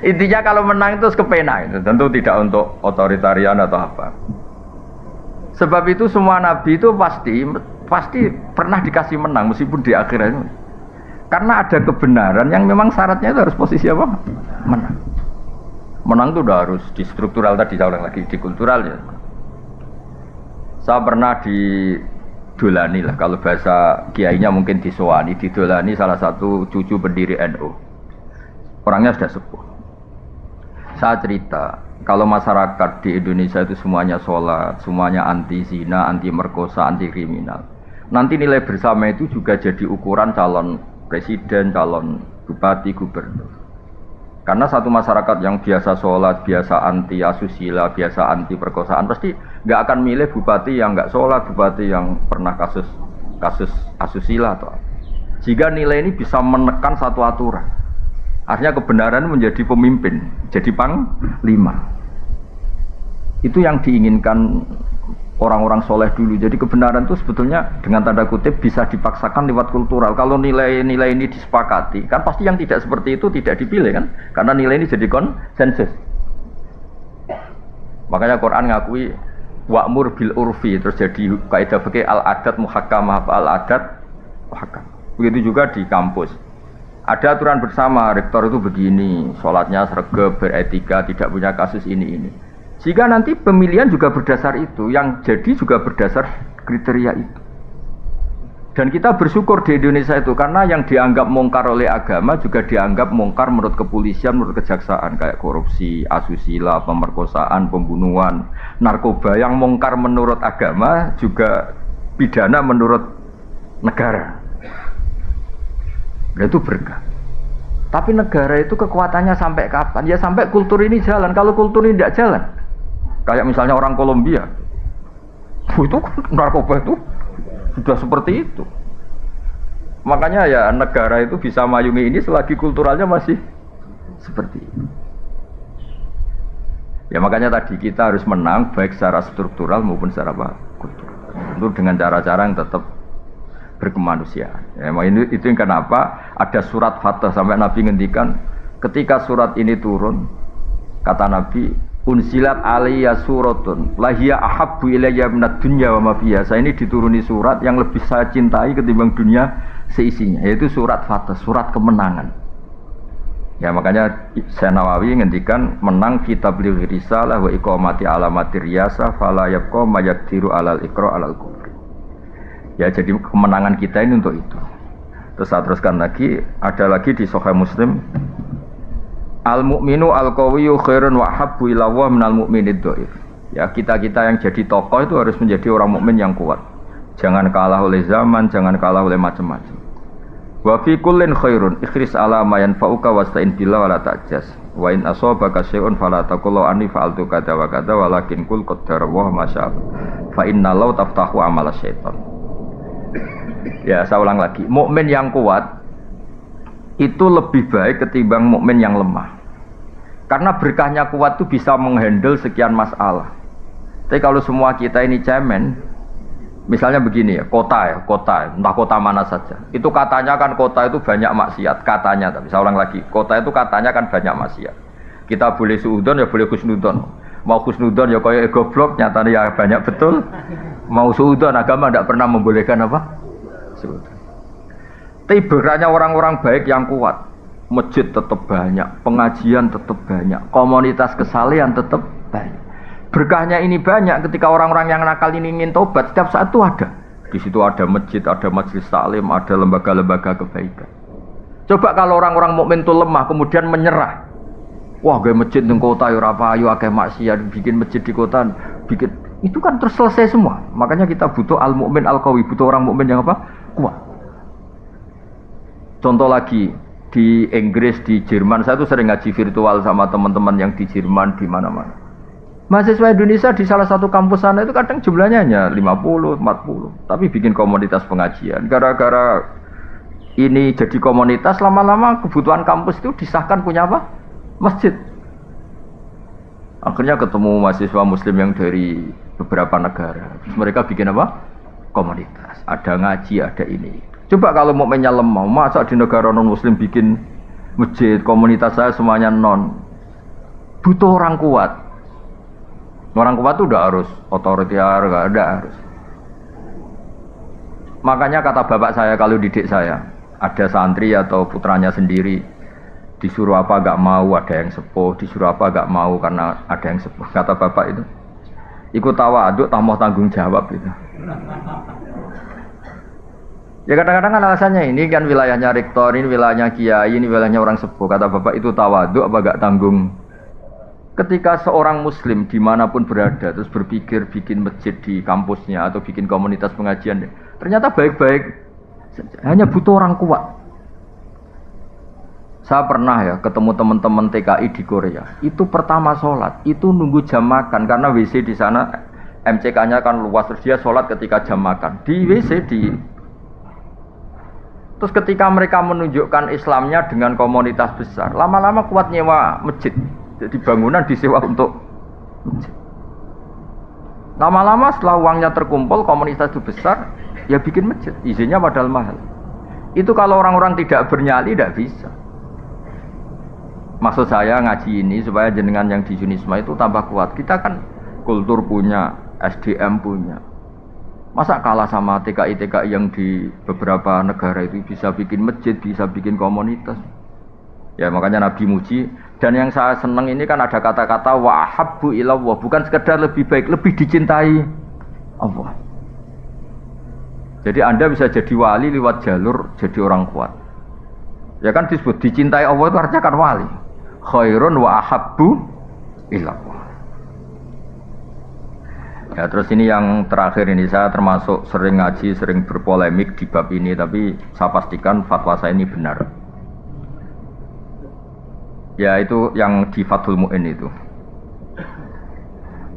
Intinya kalau menang itu kepenak, tentu tidak untuk otoritarian atau apa. Sebab itu semua nabi itu pasti pernah dikasih menang meskipun di akhirat itu. Karena ada kebenaran yang memang syaratnya itu harus posisi menang. Menang itu udah harus di struktural tadi, saya ulang lagi, di kultural ya. Saya pernah didolani lah, kalau bahasa kiainya mungkin disowani, didolani salah satu cucu pendiri NU. Orangnya sudah sepuh. Saya cerita, kalau masyarakat di Indonesia itu semuanya sholat, semuanya anti zina, anti merkosa, anti kriminal, nanti nilai bersama itu juga jadi ukuran calon presiden, calon bupati, gubernur. Karena satu masyarakat yang biasa sholat, biasa anti asusila, biasa anti perkosaan, pasti nggak akan milih bupati yang nggak sholat, bupati yang pernah kasus asusila atau apa. Jika nilai ini bisa menekan satu aturan, artinya kebenaran menjadi pemimpin, jadi panglima. Itu yang diinginkan orang-orang soleh dulu. Jadi kebenaran itu sebetulnya dengan tanda kutip bisa dipaksakan lewat kultural. Kalau nilai-nilai ini disepakati, kan pasti yang tidak seperti itu tidak dipilih kan? Karena nilai ini jadi konsensus. Makanya Quran ngakui wa'mur bil urfi, terus jadi kaidah fikih al-adat muhakkamah, al-adat muhakkam. Begitu juga di kampus. Ada aturan bersama, rektor itu begini, sholatnya sregep, beretika, tidak punya kasus ini. Jika nanti pemilihan juga berdasar itu, yang jadi juga berdasar kriteria itu. Dan kita bersyukur di Indonesia itu, karena yang dianggap mungkar oleh agama juga dianggap mungkar menurut kepolisian, menurut kejaksaan, kayak korupsi, asusila, pemerkosaan, pembunuhan, narkoba. Yang mungkar menurut agama juga pidana menurut negara. Nah, itu berkah. Tapi negara itu kekuatannya sampai kapan? Ya sampai kultur ini jalan. Kalau kultur ini tidak jalan, kayak misalnya orang Kolombia, itu narkoba itu sudah seperti itu. Makanya ya negara itu bisa mayungi ini selagi kulturalnya masih seperti itu. Ya makanya tadi kita harus menang baik secara struktural maupun secara kultural. Tentu dengan cara-cara yang tetap berkemanusiaan. Ya, itu yang kenapa ada surat Fatah sampai Nabi ngendikan ketika surat ini turun, kata Nabi, unsilat alaiya suratun lahiya ahabbu ilayya minad dunya wa ma fiha. Saya ini dituruni surat yang lebih saya cintai ketimbang dunia seisinya, yaitu surat Fatah, surat kemenangan. Ya makanya Syekh Nawawi ngendikan menang kita beli risalah wa iqamati alamati riyasa fala yabqa mayaqdiru alal iqra alal kufri. Ya jadi kemenangan kita ini untuk itu. Terus saya teruskan lagi, ada lagi di Sahih Muslim, al mukminu al qawiyyu khairun wa habbu ila wa minal mu'minid dhaif. Ya kita-kita yang jadi tokoh itu harus menjadi orang mukmin yang kuat. Jangan kalah oleh zaman, jangan kalah oleh macam-macam. Wa fi kullin khairun ikhris ala ma yanfa'uka wasta'in billah wa la ta'jas. Wa in asabaka syai'un fala taqul anni fa'altu kadza wa kadza walakin qul qaddara wa ma syaa. Fa inna law taftahu amala syaitan. Ya, saya ulang lagi. Mukmin yang kuat itu lebih baik ketimbang mukmin yang lemah. Karena berkahnya kuat itu bisa menghandle sekian masalah. Tapi kalau semua kita ini cemen, misalnya begini ya, kota, entah kota mana saja. Itu katanya kan kota itu banyak maksiat, katanya. Tapi saya ulang lagi, kota itu katanya kan banyak maksiat. Kita boleh suudon ya boleh khusnudon. Mau khusnudon ya kayak goblok, nyatanya ya banyak betul. Mau suudon, agama tidak pernah membolehkan apa? Suudon. Tapi berkahnya orang-orang baik yang kuat, masjid tetap banyak, pengajian tetap banyak, komunitas kesalehan tetap banyak. Berkahnya ini banyak ketika orang-orang yang nakal ini ingin tobat, setiap saat itu ada. Di situ ada masjid, ada majelis taklim, ada lembaga-lembaga kebaikan. Coba kalau orang-orang mukmin itu lemah kemudian menyerah. Wah, gue masjid di kota ya ora payu akeh maksiat, bikin masjid di kota, bikin itu kan terus selesai semua. Makanya kita butuh al-mukmin al-qawi, butuh orang mukmin yang apa? Kuat. Contoh lagi, di Inggris, di Jerman, saya tuh sering ngaji virtual sama teman-teman yang di Jerman, di mana-mana. Mahasiswa Indonesia di salah satu kampus sana itu kadang jumlahnya hanya 50, 40, tapi bikin komunitas pengajian. Gara-gara ini jadi komunitas, lama-lama kebutuhan kampus itu disahkan punya apa? Masjid. Akhirnya ketemu mahasiswa muslim yang dari beberapa negara. Terus mereka bikin apa? Komunitas. Ada ngaji, ada ini. Coba kalau mukminnya lemah, masa di negara non muslim bikin masjid, komunitas saya semuanya non. Butuh orang kuat. Orang kuat itu udah harus otoriter, enggak ada harus. Makanya kata bapak saya kalau didik saya, ada santri atau putranya sendiri disuruh apa enggak mau, ada yang sepuh, disuruh apa enggak mau karena ada yang sepuh. Kata bapak itu, ikut tawaduk tambah tanggung jawab itu. Ya kadang-kadang kan alasannya ini kan wilayahnya rektor, ini wilayahnya kiai, ini wilayahnya orang sepuh. Kata bapak itu tawaduk apa enggak tanggung. Ketika seorang muslim dimanapun berada terus berpikir bikin masjid di kampusnya atau bikin komunitas pengajian, ternyata baik-baik, hanya butuh orang kuat. Saya pernah ya ketemu teman-teman TKI di Korea. Itu pertama sholat, itu nunggu jam makan karena WC di sana MCK-nya kan luas, terus dia sholat ketika jam makan di WC di. Terus ketika mereka menunjukkan Islamnya dengan komunitas besar, lama-lama kuat nyewa masjid. Jadi bangunan disewa untuk masjid. Lama-lama setelah uangnya terkumpul, komunitas itu besar, ya bikin masjid. Izinnya padahal mahal. Itu kalau orang-orang tidak bernyali tidak bisa. Maksud saya ngaji ini supaya jenengan yang di Yunisma itu tambah kuat. Kita kan kultur punya, SDM punya. Masa kalah sama TKI-TKI yang di beberapa negara itu bisa bikin masjid, bisa bikin komunitas. Ya makanya Nabi muji. Dan yang saya senang ini kan ada kata-kata wa habbu ilallah, bukan sekedar lebih baik, lebih dicintai Allah. Jadi Anda bisa jadi wali lewat jalur jadi orang kuat. Ya kan disebut dicintai Allah itu artinya kan wali. Khairun wa ahabbu ilallah. Ya terus ini yang terakhir ini, saya termasuk sering ngaji, sering berpolemik di bab ini, tapi saya pastikan fatwa saya ini benar. Ya itu yang di Fathul Mu'in itu.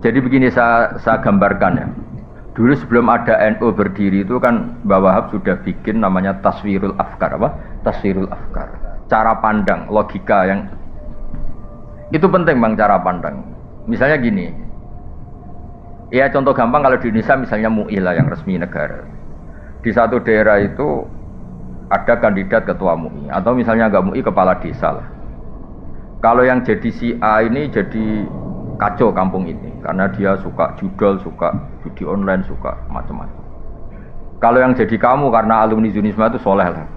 Jadi begini saya gambarkan ya. Dulu sebelum ada NU berdiri itu kan Mbah Wahab sudah bikin namanya Taswirul Afkar, apa? Taswirul Afkar. Cara pandang, logika yang itu penting Bang, cara pandang. Misalnya gini. Ya contoh gampang kalau di Indonesia misalnya MUI lah yang resmi negara. Di satu daerah itu ada kandidat ketua MUI atau misalnya enggak MUI kepala desa lah. Kalau yang jadi si A ini jadi kacau kampung ini karena dia suka judol, suka judi online, suka macam-macam. Kalau yang jadi kamu karena alumni Yunisma itu soleh lah,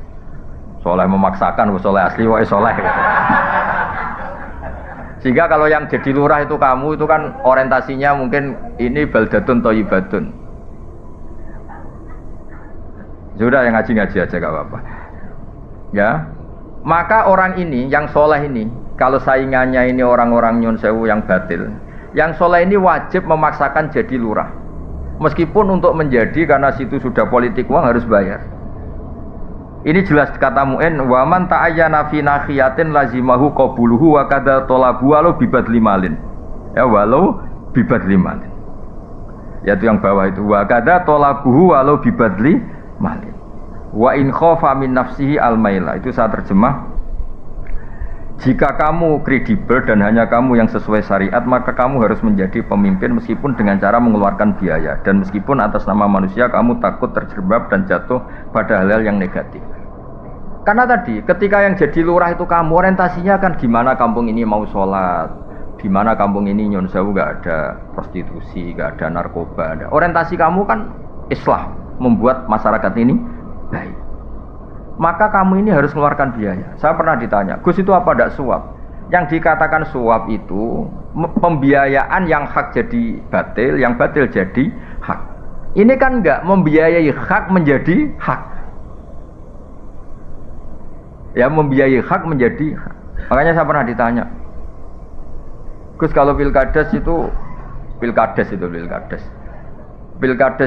soleh memaksakan, soleh asli, wah soleh. Gitu. Sehingga kalau yang jadi lurah itu kamu itu kan orientasinya mungkin ini baldatun thayyibatun. Sudah yang ngaji-ngaji aja gak apa-apa. Ya, maka orang ini yang soleh ini, kalau saingannya ini orang-orang nyun sewu yang batil, yang soleh ini wajib memaksakan jadi lurah. Meskipun untuk menjadi karena situ sudah politik uang harus bayar. Ini jelas kata Mu'in, wa man ta'ayyana fi nakhiyatin lazimahu qabuluhu wa kadza talabu walau bibadli malin. Ya walau bibadli malin. Yaitu yang bawah itu wa kadza talabuhu walau bibadli malik. Wa in khafa min nafsihi al-maila. Itu saya terjemah. Jika kamu kredibel dan hanya kamu yang sesuai syariat, maka kamu harus menjadi pemimpin meskipun dengan cara mengeluarkan biaya, dan meskipun atas nama manusia kamu takut terjerembab dan jatuh pada hal-hal yang negatif. Karena tadi ketika yang jadi lurah itu kamu, orientasinya kan gimana kampung ini mau sholat, di mana kampung ini nyon sewu gak ada prostitusi, gak ada narkoba, ada. Orientasi kamu kan islah, membuat masyarakat ini baik. Maka kamu ini harus mengeluarkan biaya. Saya pernah ditanya, Gus itu apa tidak suap? Yang dikatakan suap itu pembiayaan yang hak jadi batil, yang batil jadi hak. Ini kan enggak membiayai hak menjadi hak. Ya, membiayai hak menjadi hak. Makanya saya pernah ditanya, Gus kalau pilkades itu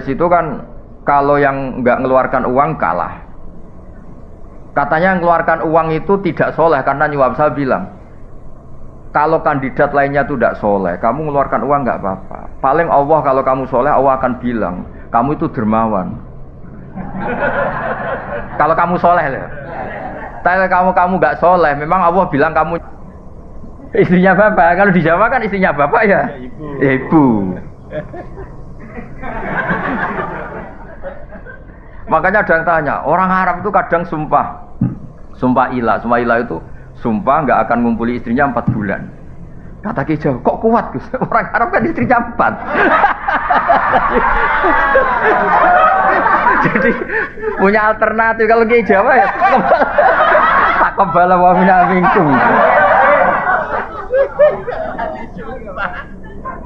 itu kan kalau yang enggak mengeluarkan uang kalah. Katanya yang mengeluarkan uang itu tidak soleh karena nyuap. Saya bilang, kalau kandidat lainnya itu tidak soleh, kamu mengeluarkan uang nggak apa-apa. Paling Allah kalau kamu soleh, Allah akan bilang kamu itu dermawan. Kalau kamu soleh lah. Tapi kamu nggak soleh, memang Allah bilang kamu istrinya bapak. Kalau di Jawa kan istrinya bapak ya, ibu. Makanya ada yang tanya, orang Arab itu kadang sumpah ilah itu sumpah nggak akan ngumpuli istrinya 4 bulan. Kata Ki Jawa, kok kuat Gus? Orang Arab kan istrinya 4. Jadi punya alternatif. Kalau Ki Jawa ya tak kebala wa minkum.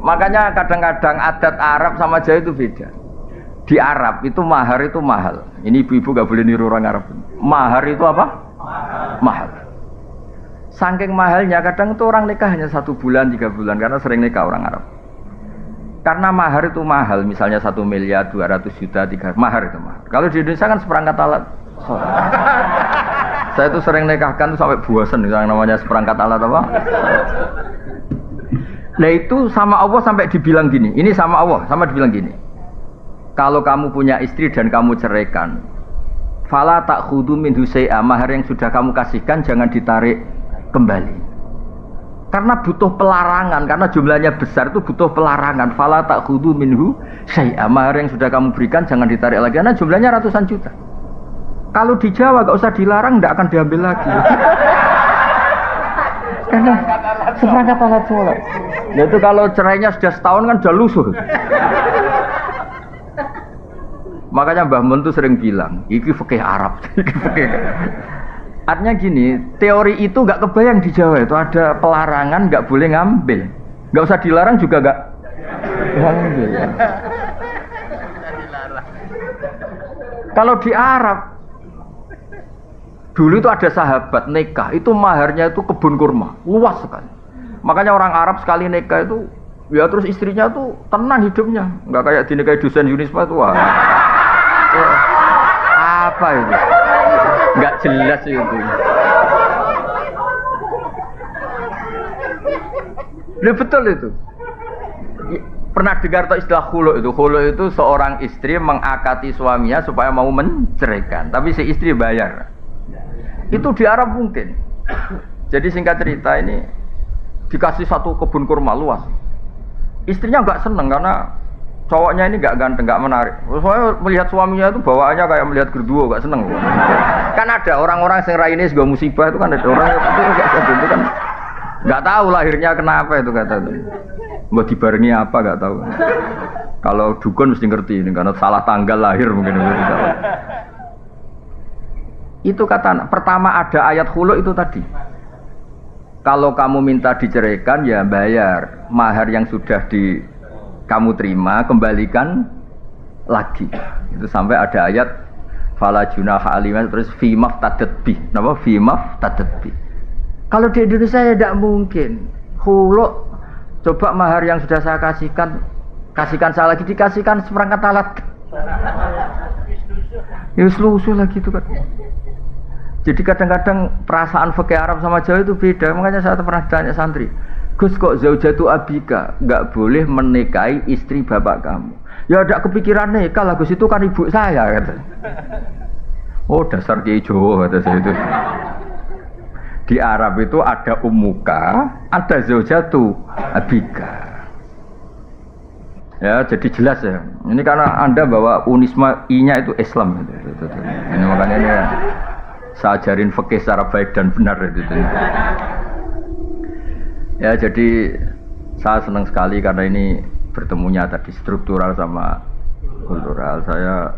Makanya kadang-kadang adat Arab sama Jawa itu beda. Di Arab itu mahar itu mahal. Ini ibu-ibu gak boleh niru orang Arab. Mahar itu apa? Mahal. Saking mahalnya kadang itu orang nikah hanya 1 bulan, 3 bulan karena sering nikah orang Arab. Karena mahar itu mahal, misalnya 1 miliar, 200 juta, 3 mahar itu mahal. Kalau di Indonesia kan seperangkat alat sholat. Saya itu sering nikahkan tuh sampai bosan yang namanya seperangkat alat apa? Nah itu sama Allah sampai dibilang gini. Ini sama Allah sama dibilang gini. Kalau kamu punya istri dan kamu ceraikan, fala ta'khudhu minhu syai'a, mahar yang sudah kamu kasihkan jangan ditarik kembali. Karena butuh pelarangan, karena jumlahnya besar itu butuh pelarangan. Fala ta'khudhu minhu syai'a, mahar yang sudah kamu berikan jangan ditarik lagi karena jumlahnya ratusan juta. Kalau di Jawa gak usah dilarang, tidak akan diambil lagi. Karena seperangkat alat sholat. Itu kalau cerainya sudah setahun kan sudah lusuh. Makanya Mbah Mun tuh sering bilang, iki fikih Arab, iki fikih. Artinya gini, teori itu nggak kebayang di Jawa itu ada pelarangan nggak boleh ngambil, nggak usah dilarang juga nggak ngambil. Kalau di Arab, dulu itu ada sahabat nikah, itu maharnya itu kebun kurma, luas sekali. Makanya orang Arab sekali nikah itu, ya terus istrinya tuh tenang hidupnya, nggak kayak dinikahi dosen Unisba tuh. Apa itu? Nggak jelas itu. Ya betul itu. Pernah dengar atau istilah khulu itu? Khulu itu seorang istri mengakati suaminya supaya mau menceraikan, tapi si istri bayar. Itu di Arab mungkin. Jadi singkat cerita ini dikasih 1 kebun kurma luas. Istrinya nggak seneng karena cowoknya ini gak ganteng, gak menarik. Soalnya melihat suaminya itu bawaannya kayak melihat gerduo, gak seneng. Kan ada orang-orang yang raine juga musibah itu kan ada orang yang itu kan gak tahu lahirnya kenapa itu kata itu. Mau dibarengi apa gak tahu. Kalau dukun mesti ngerti ini karena salah tanggal lahir mungkin. Itu kata pertama ada ayat khulu itu tadi. Kalau kamu minta diceraikan ya bayar mahar yang sudah kamu terima, kembalikan lagi. Itu sampai ada ayat fala junaha aliman terus fi maftadat bi. Napa fi maftadat bi? Kalau di Indonesia ya tidak mungkin. Khulu coba mahar yang sudah saya kasihkan saya lagi dikasihkan seperangkat alat. Ya lusuh lagi itu kan. Jadi kadang-kadang perasaan fikih Arab sama Jawa itu beda. Makanya saya pernah tanya santri, Gus kok zaujatu abika nggak boleh menikahi istri bapak kamu. Ya ada kepikiran nikah lah Gus, itu kan ibu saya kata. Oh dasar Kiai Jawa kata saya itu. Di Arab itu ada ummuka, ada zaujatu abika. Ya, jadi jelas ya. Ini karena Anda bawa unisma I-nya itu Islam. Ini makanya ini ya, saya ajarin fikih secara baik dan benar. Ya, jadi saya senang sekali karena ini bertemunya tadi struktural sama kultural. Saya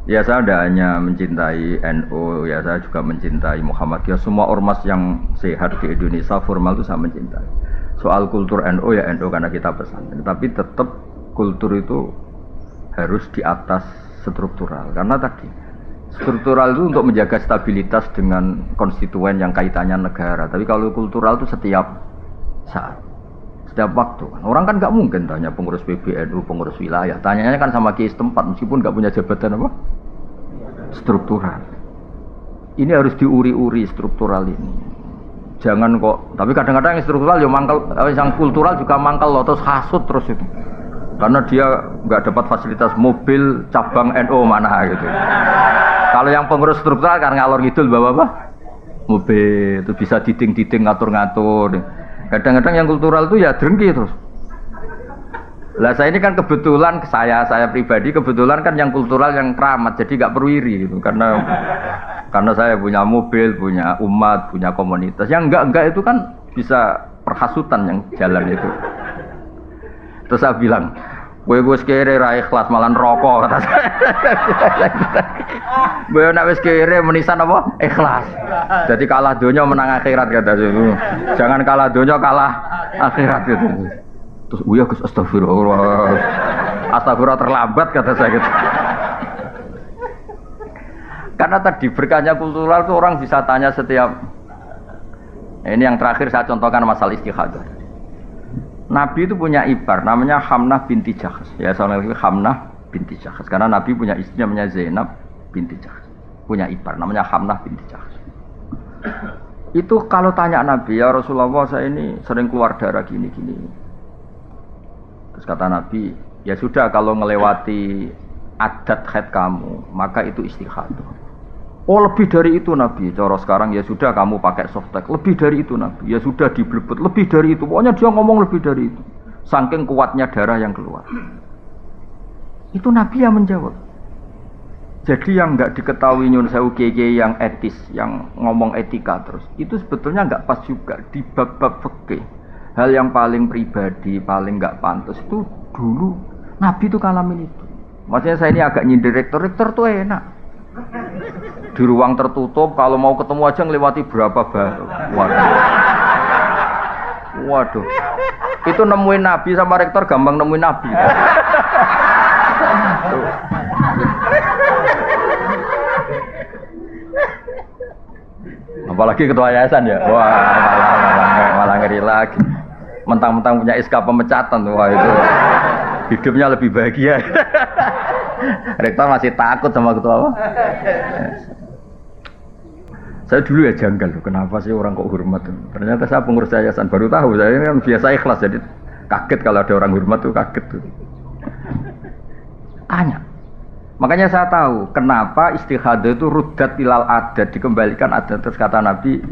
tidak hanya mencintai NU, ya saya juga mencintai Muhammadiyah. Semua ormas yang sehat di Indonesia formal itu saya mencintai. Soal kultur NU ya NU karena kita pesantren, tapi tetap kultur itu harus di atas struktural. Karena tadi struktural itu untuk menjaga stabilitas dengan konstituen yang kaitannya negara. Tapi kalau kultural itu setiap saat, setiap waktu. Orang kan nggak mungkin tanya pengurus PBNU, pengurus wilayah. Tanyanya kan sama kiai setempat meskipun nggak punya jabatan apa? Struktural. Ini harus diuri-uri struktural ini. Jangan kok, tapi kadang-kadang yang struktural ya mangkal, yang kultural juga mangkal loh, terus hasut terus itu. Karena dia nggak dapat fasilitas mobil cabang NU mana gitu. Kalau yang pengurus struktural kan ngalor ngidul bawa apa? Mobil, itu bisa diding-diding ngatur-ngatur. Kadang-kadang yang kultural itu ya drengki terus. Lah saya ini kan kebetulan saya pribadi kebetulan kan yang kultural yang keramat, jadi nggak perlu iri gitu. Karena saya punya mobil, punya umat, punya komunitas. Yang enggak itu kan bisa perhasutan yang jalan itu. Terus saya bilang, gue kere ra ikhlas malah rokok kata saya. Gue nek wis kere menisan apa? Ikhlas. Jadi kalah donya menang akhirat kata saya. Jangan kalah donya kalah akhirat gitu. Terus ya Gus astagfirullah. Astagfirullah terlambat kata saya gitu. Karena tadi berkahnya kultural itu orang bisa tanya setiap. Ini yang terakhir saya contohkan masalah istikhadah. Nabi itu punya ipar namanya Hamnah binti Jahsh. Ya soalnya Hamnah binti Jahsh. Karena Nabi punya istri namanya Zainab binti Jahsh. Punya ipar namanya Hamnah binti Jahsh. Itu kalau tanya Nabi, ya Rasulullah saya ini sering keluar darah gini-gini. Terus kata Nabi, ya sudah kalau melewati adat haid kamu, maka itu istikhadah. Oh lebih dari itu Nabi, cara sekarang ya sudah kamu pakai softtek, lebih dari itu Nabi, ya sudah diblebet, lebih dari itu, pokoknya dia ngomong lebih dari itu, saking kuatnya darah yang keluar. Itu Nabi yang menjawab. Jadi yang nggak diketahui nyun sewu kiai yang etis, yang ngomong etika terus, itu sebetulnya nggak pas juga di bab-bab fikih. Hal yang paling pribadi, paling nggak pantas itu dulu Nabi itu kalamin itu. Maksudnya saya ini agak nyindir rektor tuh enak. Di ruang tertutup kalau mau ketemu aja ngelewati berapa baru. Waduh. Itu nemuin Nabi sama rektor gampang nemuin Nabi. Apalagi ketua yayasan ya. Wah, malah ngeri lagi. Mentang-mentang punya SK pemecatan, wah itu hidupnya lebih bahagia. Rektor masih takut sama ketua apa? Saya dulu ya janggal, kenapa sih orang kok hormat? Ternyata saya pengurus yayasan baru tahu. Saya kan biasa ikhlas, jadi kaget kalau ada orang hormat tuh kaget tuh. Tanya. Makanya saya tahu kenapa istikhadah itu ruddat ilal adat, dikembalikan adat. Terus kata Nabi,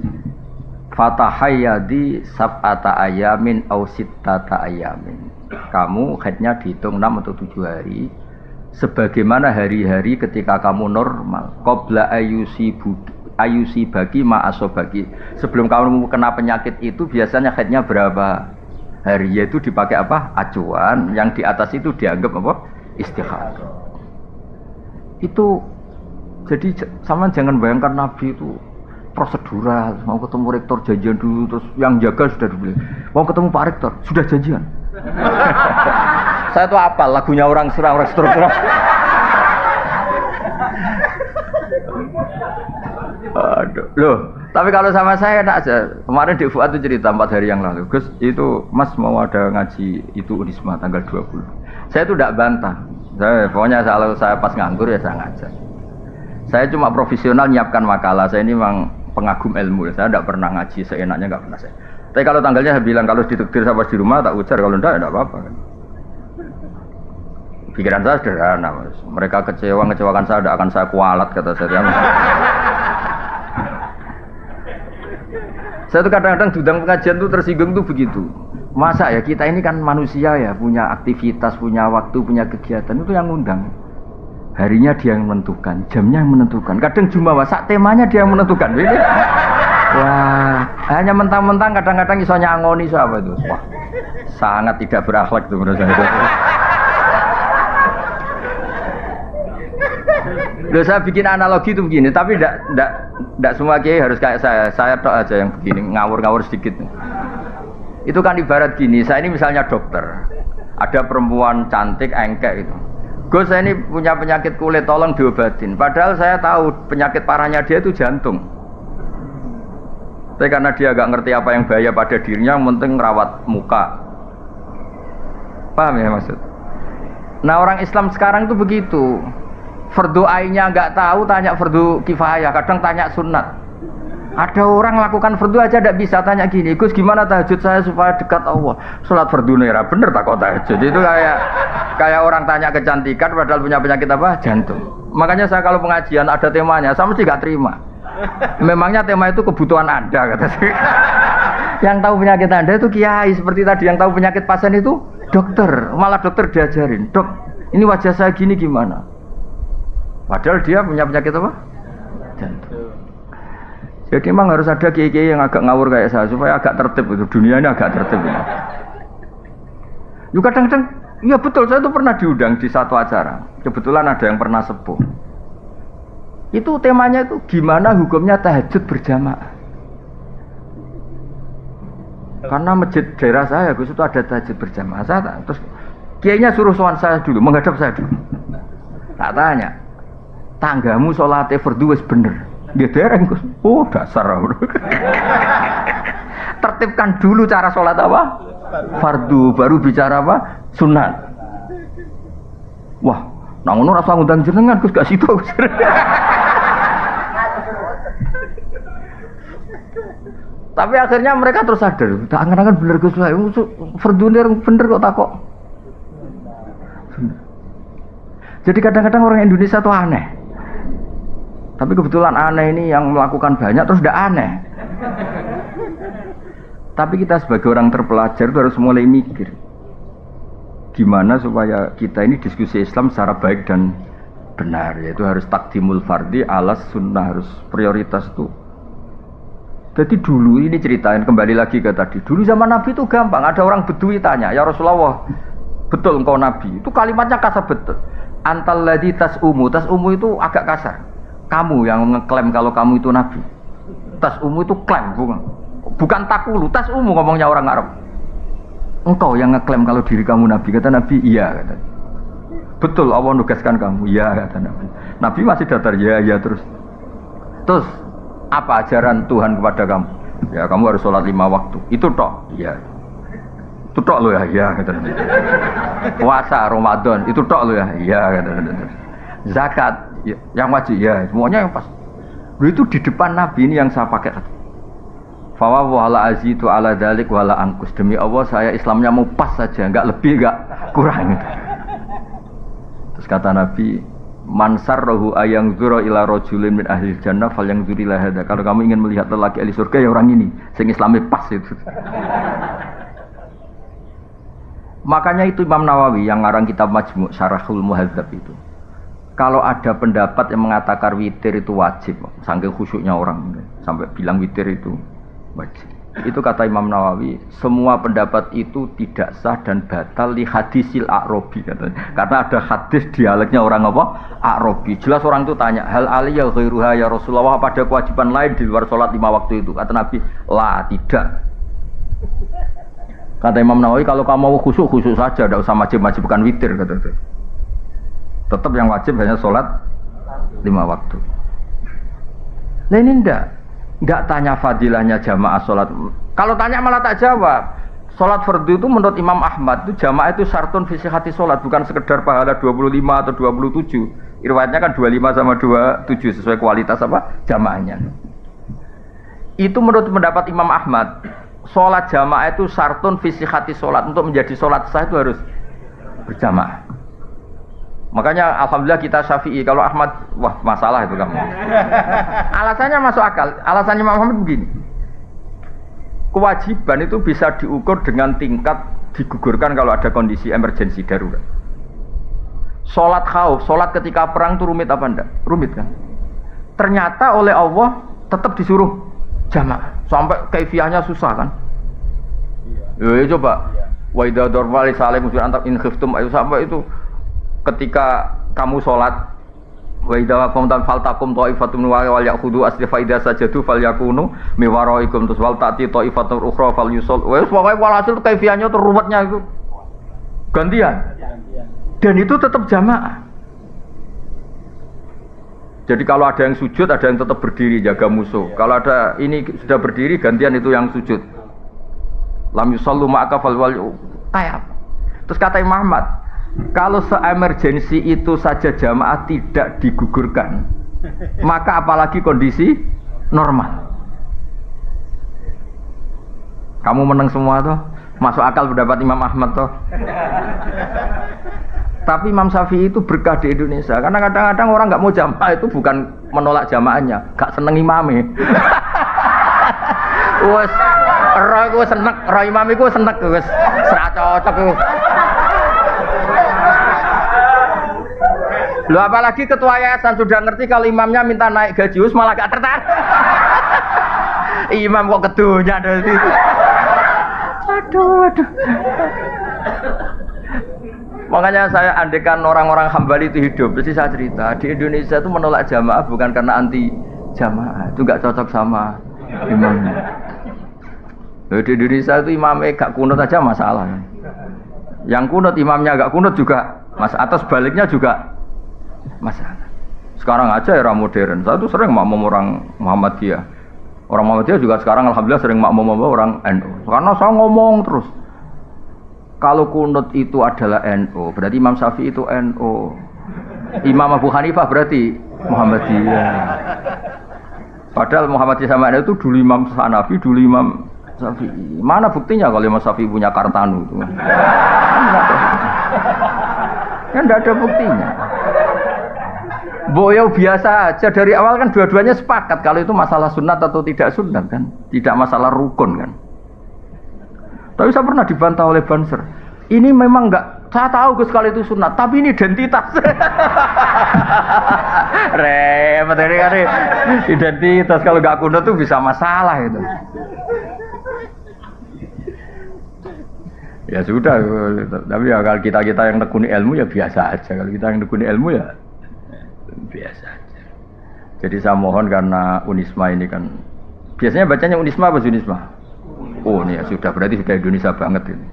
fatahayyadi sab'ata ayamin au sittata ayamin. Kamu haidnya dihitung 6 atau 7 hari sebagaimana hari-hari ketika kamu normal. Qabla ayusi bagi ma'asobagi. Sebelum kamu kena penyakit itu biasanya haidnya berapa hari, yaitu dipakai apa? Acuan. Yang di atas itu dianggap apa? Istikhadah. Itu jadi sama jangan bayangkan Nabi itu prosedural, mau ketemu rektor janjian dulu, terus yang jaga sudah dibeli. Mau ketemu Pak Rektor sudah janjian. Saya tuh apal lagunya orang struktural. Aduh, loh. Tapi kalau sama saya enak aja. Kemarin di Fuad itu cerita 4 hari yang lalu. Gus, itu Mas mau ada ngaji itu Unisma tanggal 20. Saya itu tidak bantah. Pokoknya kalau saya pas nganggur ya saya ngajar. Saya cuma profesional nyiapkan makalah. Saya ini memang pengagum ilmu. Saya tidak pernah ngaji seenaknya, nggak pernah saya. Tapi kalau tanggalnya saya bilang kalau ditakdir saya pas di rumah tak ujar, kalau enggak apa-apa kan. Pikiran saya sederhana, Mas. Mereka ngecewakan saya, tidak akan saya kualat kata saya. Saya tuh kadang-kadang diundang pengajian tuh tersinggung tuh begitu. Masa ya kita ini kan manusia ya, punya aktivitas, punya waktu, punya kegiatan, itu yang ngundang. Harinya dia yang menentukan, jamnya yang menentukan. Kadang jumawa sak temanya dia yang menentukan. Ini. Wah, hanya mentang-mentang kadang-kadang iso nyangoni siapa itu. Wah, sangat tidak berakhlak tuh menurut saya. Loh, saya bikin analogi itu begini, tapi tidak semua kiai harus kayak saya. Saya tok aja yang begini, ngawur-ngawur sedikit. Itu kan ibarat gini, saya ini misalnya dokter. Ada perempuan cantik, engkek itu. Gus, saya ini punya penyakit kulit, tolong diobatin. Padahal saya tahu penyakit parahnya dia itu jantung. Tapi karena dia agak ngerti apa yang bahaya pada dirinya, yang penting rawat muka. Paham ya maksud? Nah orang Islam sekarang itu begitu. Fardu ainnya nggak tahu, tanya fardu kifayah, kadang tanya sunat. Ada orang lakukan fardu aja tidak bisa, tanya gini, Gus gimana tahajud saya supaya dekat Allah? Sholat fardu nera bener tak kok tahajud? Itu kayak orang tanya kecantikan padahal punya penyakit apa? Jantung. Makanya saya kalau pengajian ada temanya, saya mesti nggak terima. Memangnya tema itu kebutuhan Anda kata saya. Yang tahu penyakit Anda itu kiai seperti tadi, yang tahu penyakit pasien itu dokter. Malah dokter diajarin, dok ini wajah saya gini gimana? Padahal dia punya penyakit apa? Jantung. Jadi memang harus ada kiai-kiai yang agak ngawur kayak saya supaya agak tertib itu, dunia ini agak tertib. Juga kadang-kadang, ya betul, saya itu pernah diundang di satu acara. Kebetulan ada yang pernah sepuh. Itu temanya itu gimana hukumnya tahajud berjamaah. Karena masjid daerah saya, Gus, itu ada tahajud berjamaah. Terus kiainya suruh sowan saya dulu, menghadap saya dulu. Tak tanya. Tanggamu sholatnya fardu wis bener. Dia dereng Gus. Oh dasar. Tertibkan dulu cara sholat apa? Fardu, baru bicara apa? Sunat. Wah, nang ngono rasa ngundang jenengan Gus gak situ. Tapi akhirnya mereka terus sadar. Tak angan-angan bener Gus. Fardu bener kok takok. Jadi kadang-kadang orang Indonesia tuh aneh. Tapi kebetulan aneh ini yang melakukan banyak terus tidak aneh. Tapi kita sebagai orang terpelajar itu harus mulai mikir gimana supaya kita ini diskusi Islam secara baik dan benar, yaitu harus takdimul fardi alas sunnah, harus prioritas itu. Jadi dulu ini ceritain kembali lagi ke tadi. Dulu zaman Nabi itu gampang, ada orang Bedui tanya, ya Rasulullah, betul engkau Nabi? Itu kalimatnya kasar betul. Antal ladzi tas'umu itu agak kasar. Kamu yang ngeklaim kalau kamu itu Nabi. Tas'umu itu klaim, bukan takulu. Tas'umu ngomongnya orang Arab. Engkau yang ngeklaim kalau diri kamu Nabi. Kata Nabi, iya kata. Betul Allah nugaskan kamu, iya kata Nabi. Nabi masih datar, ya terus. Terus apa ajaran Tuhan kepada kamu? Ya kamu harus sholat 5 waktu. Itu tok, iya. Itu tok lo ya, iya kata Nabi. Puasa Ramadan, itu tok lo ya, iya kata Nabi. Zakat ya, yang wajib ya, semuanya yang pas. Itu di depan Nabi ini yang saya pakai. Fa wala azidu ala dzalik wala angkus. Demi Allah saya Islamnya mau pas saja, enggak lebih enggak kurang. Terus kata Nabi, man sarrahu ayang zura ila rajulin min ahli jannah falyangzur ila hadza. Kalau kamu ingin melihat lelaki ahli surga ya orang ini, sing Islamnya pas itu. Makanya itu Imam Nawawi yang ngarang kitab Majmu' Syarahul Muhadzab itu. Kalau ada pendapat yang mengatakan witir itu wajib, saking khusyuknya orang sampai bilang witir itu wajib. Itu kata Imam Nawawi, semua pendapat itu tidak sah dan batal li hadisil a'robi katanya. Karena ada hadis dialeknya orang apa? A'robi. Jelas orang itu tanya, hal aliyya ghairuha ya Rasulullah, apa ada kewajiban lain di luar sholat 5 waktu itu? Kata Nabi, la tidak. Kata Imam Nawawi, kalau kamu mau khusyuk saja, tidak usah wajib-wajibkan witir kata itu. Tetap yang wajib hanya sholat 5 waktu. Nah ini enggak tanya fadilahnya jamaah sholat. Kalau tanya malah tak jawab. Sholat fardu itu menurut Imam Ahmad itu jamaah itu syartun fi sihhati sholat, bukan sekedar pahala 25 atau 27. Riwayatnya kan 25 sama 27 sesuai kualitas apa jamaahnya. Itu menurut pendapat Imam Ahmad. sholat jamaah itu syartun fi sihhati sholat. Untuk menjadi sholat sah itu harus berjamaah. Makanya alhamdulillah kita Syafi'i. Kalau Ahmad, wah masalah itu kamu. Alasannya masuk akal. Alasannya Imam Ahmad begini. Kewajiban itu bisa diukur dengan tingkat digugurkan kalau ada kondisi emergensi darurat. Sholat khauf, sholat ketika perang itu rumit apa enggak? Rumit kan? Ternyata oleh Allah tetap disuruh jamaah. Sampai kaifiahnya susah kan? Ya coba. Wa idza darba li salim antak in khiftum ayu sampai itu ketika kamu sholat wa idza qamtum faltaqum ta'ifatun wal ya'khudhu aslifa idza sajadu falyakunu miwaraikum tus wal ta'ti ta'ifatun ukhra falyusul. Wes pokoke walhasil kaifiahnya itu ruwetnya itu gantian. Dan itu tetap jamaah. Jadi kalau ada yang sujud, ada yang tetap berdiri jaga musuh. Kalau ada ini sudah berdiri, gantian itu yang sujud. Lam yusallu ma'aka fal wal kayak. Terus kata Imam Ahmad, kalau se-emergensi itu saja jamaah tidak digugurkan, maka apalagi kondisi normal. Kamu menang semua tuh, masuk akal pendapat Imam Ahmad tuh. Tapi Imam Syafi'i itu berkah di Indonesia, karena kadang-kadang orang nggak mau jamaah itu bukan menolak jamaahnya, gak seneng imamnya. Wes, roh gue seneng, roh imamnya gue seneng, wes serak cocok gue. Lo apalagi ketua yayasan sudah ngerti kalau imamnya minta naik gaji, malah gak tertarik. Imam kok kedunya dari. Aduh. Makanya saya andekan orang-orang Hambali itu hidup, pasti saya cerita di Indonesia itu menolak jamaah bukan karena anti jamaah, itu nggak cocok sama imamnya. Di Indonesia itu imamnya gak kunut aja masalah. Yang kunut imamnya gak kunut juga atau sebaliknya juga masalah. Sekarang aja era modern, saya tuh sering makmum orang Muhammadiyah. Orang Muhammadiyah juga sekarang alhamdulillah sering makmum orang NU. Karena saya ngomong terus. Kalau kunut itu adalah NU, berarti Imam Syafi'i itu NU. Imam Abu Hanifah berarti Muhammadiyah. Padahal Muhammadiyah sama NU itu dulu Imam Hanafi, dulu Imam Syafi'i. Mana buktinya kalau Imam Syafi'i punya Kartanu itu? Kan tidak ada buktinya. Boyo biasa aja dari awal kan dua-duanya sepakat kalau itu masalah sunat atau tidak sunat kan, tidak masalah rukun kan. Tapi saya pernah dibantah oleh Banser. Ini memang enggak, saya tahu Gus kalau itu sunat, tapi ini identitas. Repot ini kan identitas, kalau enggak kunut tuh bisa masalah itu. Ya sudah, tapi ya kalau kita yang nekuni ilmu ya biasa aja. Kalau kita yang nekuni ilmu ya biasa aja. Jadi saya mohon karena Unisma ini kan biasanya bacanya Unisma apa Zunisma? Oh ini ya sudah, berarti sudah Indonesia banget ini.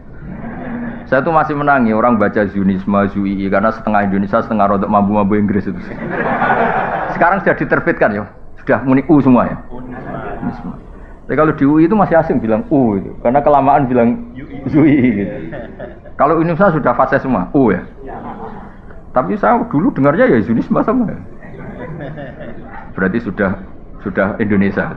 Saya tuh masih menangi orang baca Zunisma, Zui karena setengah Indonesia, setengah rodok mampu-mampu Inggris itu. Sekarang sudah diterbitkan ya, sudah muni U semua ya. Unisma. Tapi kalau di UI itu masih asing bilang U itu, karena kelamaan bilang Zui gitu. Kalau Indonesia sudah fase semua U ya. Tapi saya dulu dengarnya ya Zunisma sama. Berarti sudah Indonesia.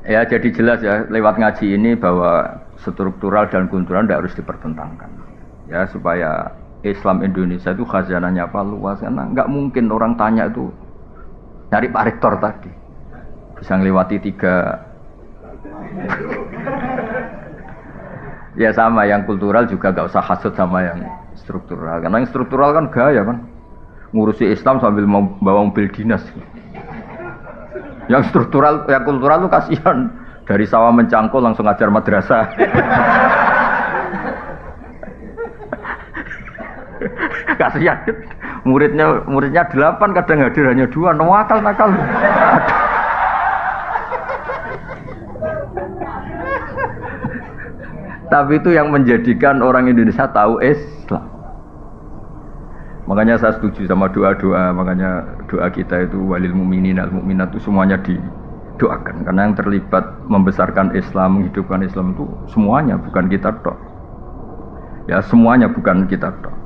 Ya jadi jelas ya lewat ngaji ini bahwa struktural dan kultural tidak harus dipertentangkan. Ya supaya Islam Indonesia itu khazanahnya apa luas, karena nggak mungkin orang tanya itu nyari Pak Rektor tadi bisa ngelewati 3. Ya sama yang kultural juga nggak usah hasut sama yang struktural, karena yang struktural kan gaya kan ngurusi Islam sambil mau bawa mobil dinas. Yang struktural, yang kultural tuh kasihan dari sawah mencangkul langsung ajar madrasah. Kasihan muridnya 8 kadang hadir hanya 2, nakal. Tapi itu yang menjadikan orang Indonesia tahu Islam. Makanya saya setuju sama doa-doa, makanya doa kita itu walil mu'minin al mu'minat itu semuanya didoakan. Karena yang terlibat membesarkan Islam, menghidupkan Islam itu semuanya, bukan kita tok. Ya semuanya bukan kita tok.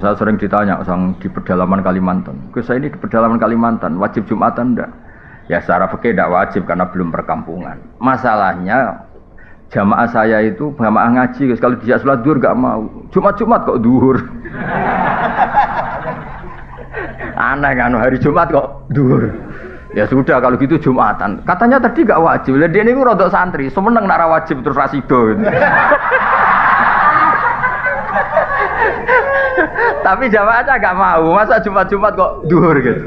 Saya sering ditanya di pedalaman Kalimantan, Gus saya ini di pedalaman Kalimantan, wajib Jumatan enggak? Ya secara fikih tidak wajib karena belum perkampungan. Masalahnya jamaah saya itu jamaah ngaji, kalau dijak sholat duhur gak mau. Jumat kok duhur. Aneh kan, hari Jumat kok duhur. Ya sudah kalau gitu Jumatan. Katanya tadi gak wajib. Lah dia ini rodok santri, semeneng nara wajib terus rasido gitu. Tapi jamaahnya gak mau, masa Jumat kok duhur gitu.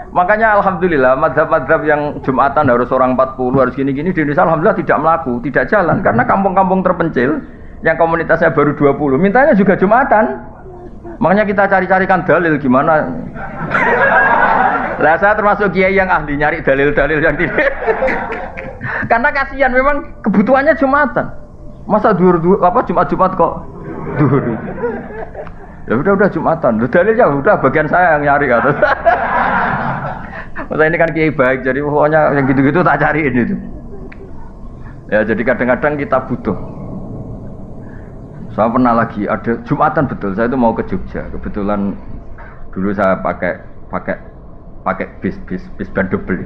Makanya alhamdulillah madhab-madhab yang Jumatan harus orang 40 harus gini-gini di Indonesia alhamdulillah tidak melaku, tidak jalan karena kampung-kampung terpencil yang komunitasnya baru 20 mintanya juga Jumatan. Makanya kita cari-carikan dalil gimana. Lah saya termasuk kiai yang ahli nyari dalil-dalil yang tidak. Karena kasihan memang kebutuhannya Jumatan. Masa Jumat kok duhur. Ya udah Jumatan. Dalilnya udah bagian saya yang nyari atau. Masa ini kan kiai baik, jadi pokoknya yang gitu-gitu tak cariin itu. Ya jadi kadang-kadang kita butuh. Saya pernah lagi ada Jumatan betul, saya itu mau ke Jogja. Kebetulan dulu saya pakai bis ban double.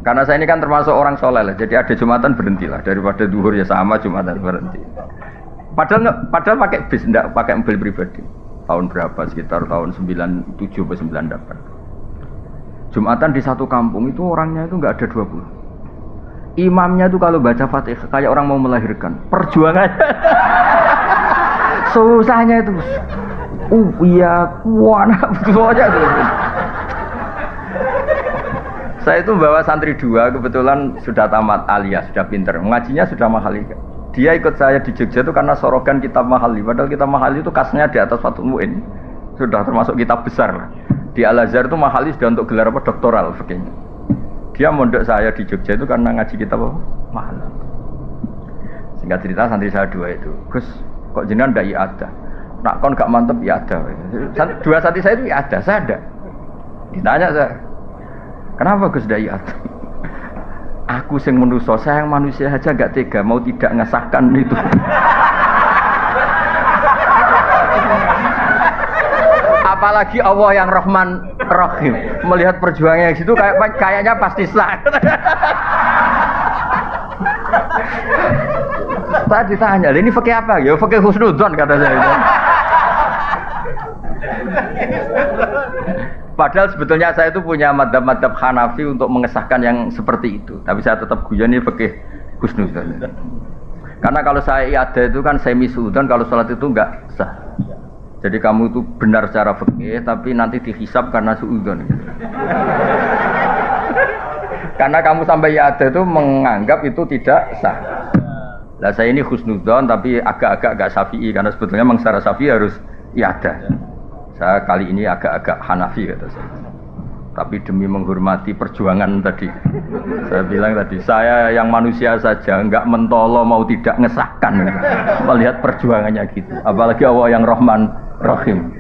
Karena saya ini kan termasuk orang soleh lah, jadi ada Jumatan berhentilah daripada duhur ya sama Jumatan berhenti. Padahal pakai bis, enggak pakai mobil pribadi. Tahun berapa? Sekitar tahun 97 atau 98. Jumatan di satu kampung itu orangnya itu enggak ada 20. Imamnya itu kalau baca Fatihah kayak orang mau melahirkan. Perjuangannya susahnya itu. Iya, kuana betul aja tuh. Saya itu bawa santri 2, kebetulan sudah tamat aliyah, sudah pinter. Mengajinya sudah mahali. Dia ikut saya di Jogja itu karena sorogan kitab mahali. Padahal kitab mahali itu kasnya di atas Fathul Mu'in. Sudah termasuk kitab besar lah. Di Al-Azhar itu mahali sudah untuk gelar apa doktoral begini. Dia mondok saya di Jogja itu karena ngaji kitab apa? Mahali. Singkat cerita santri saya 2 itu, Gus, kok jenengan ndak ada? Nak kon gak mantep ya ada. 2 santri saya itu ya ada, saya ada. Ditanya saya, kenapa Gus ndak ada? Aku sing manusia, saya yang manusia aja gak tega mau tidak ngesahkan itu. Apalagi Allah yang Rahman Rahim. Melihat perjuangannya yang situ kayaknya pasti sah. Saya ditanya, ini fikih apa? Ya fikih husnudzon kata saya. Padahal sebetulnya saya itu punya madhab-madhab Hanafi untuk mengesahkan yang seperti itu. Tapi saya tetap guyon ini fikih husnudzon. Karena kalau saya ada itu kan semi suudzon, kalau sholat itu enggak sah. Jadi kamu itu benar secara fikih, tapi nanti dihisab karena suudzon. Karena kamu sampai ada itu menganggap itu tidak sah. Lah saya ini husnudzon tapi agak-agak gak syafi'i karena sebetulnya memang secara syafi'i harus ada. Saya kali ini agak-agak Hanafi kata saya. Tapi demi menghormati perjuangan tadi, saya bilang tadi saya yang manusia saja nggak mentolo mau tidak ngesahkan melihat perjuangannya gitu. Apalagi Allah yang Rahman Rahim.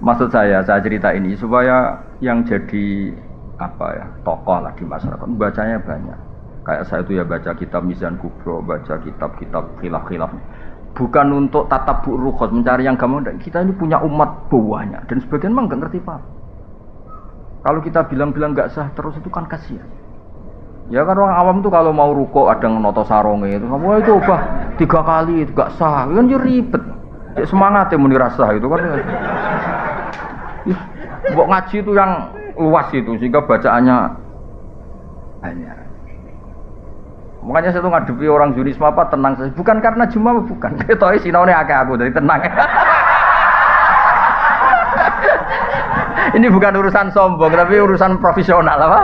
Maksud saya cerita ini supaya yang jadi tokoh lah di masyarakat bacanya banyak. Kayak saya itu ya baca kitab Mizan Kubro, baca kitab-kitab khilaf-khilaf. Bukan untuk tatabbu rukhas mencari yang gampang. Kita ini punya umat banyak dan sebagian memang nggak ngerti apa. Kalau kita bilang-bilang nggak sah terus itu kan kasihan. Ya kan orang awam tuh kalau mau ruko ada noto saronge itu, kamu itu ubah 3 kali itu nggak sah, kan jadi ribet. Ya, semangat ya muni rasa itu kan. Mbok ngaji itu yang luas itu sehingga bacaannya banyak. Makanya saya tuh ngadepi orang Junisme apa tenang saja. Bukan karena cuma bukan. Ketoi sinaune akeh aku jadi tenang. Ini bukan urusan sombong tapi urusan profesional apa?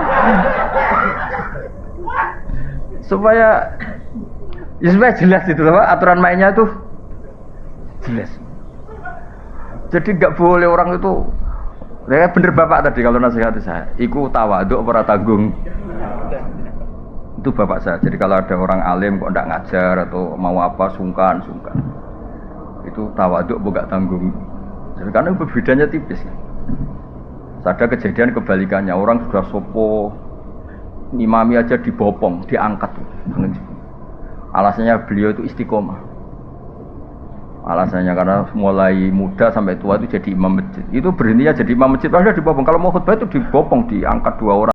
Supaya jelas itu apa aturan mainnya tuh jelas. Jadi nggak boleh orang itu. Ya bener bapak tadi kalau nasihati saya. Iku tawaduk ora tanggung. Itu bapak saya. Jadi kalau ada orang alim kok ndak ngajar atau mau apa sungkan. Itu tawaduk bukan tanggung. Jadi karena bedanya tipis. Ada kejadian kebalikannya, orang sudah sopo imami aja dibopong, diangkat. Alasannya beliau itu istiqomah. Alasannya karena mulai muda sampai tua itu jadi imam masjid. Itu berhenti ya jadi imam masjid. Padahal dibopong. Kalau mau khutbah itu dibopong, diangkat 2 orang.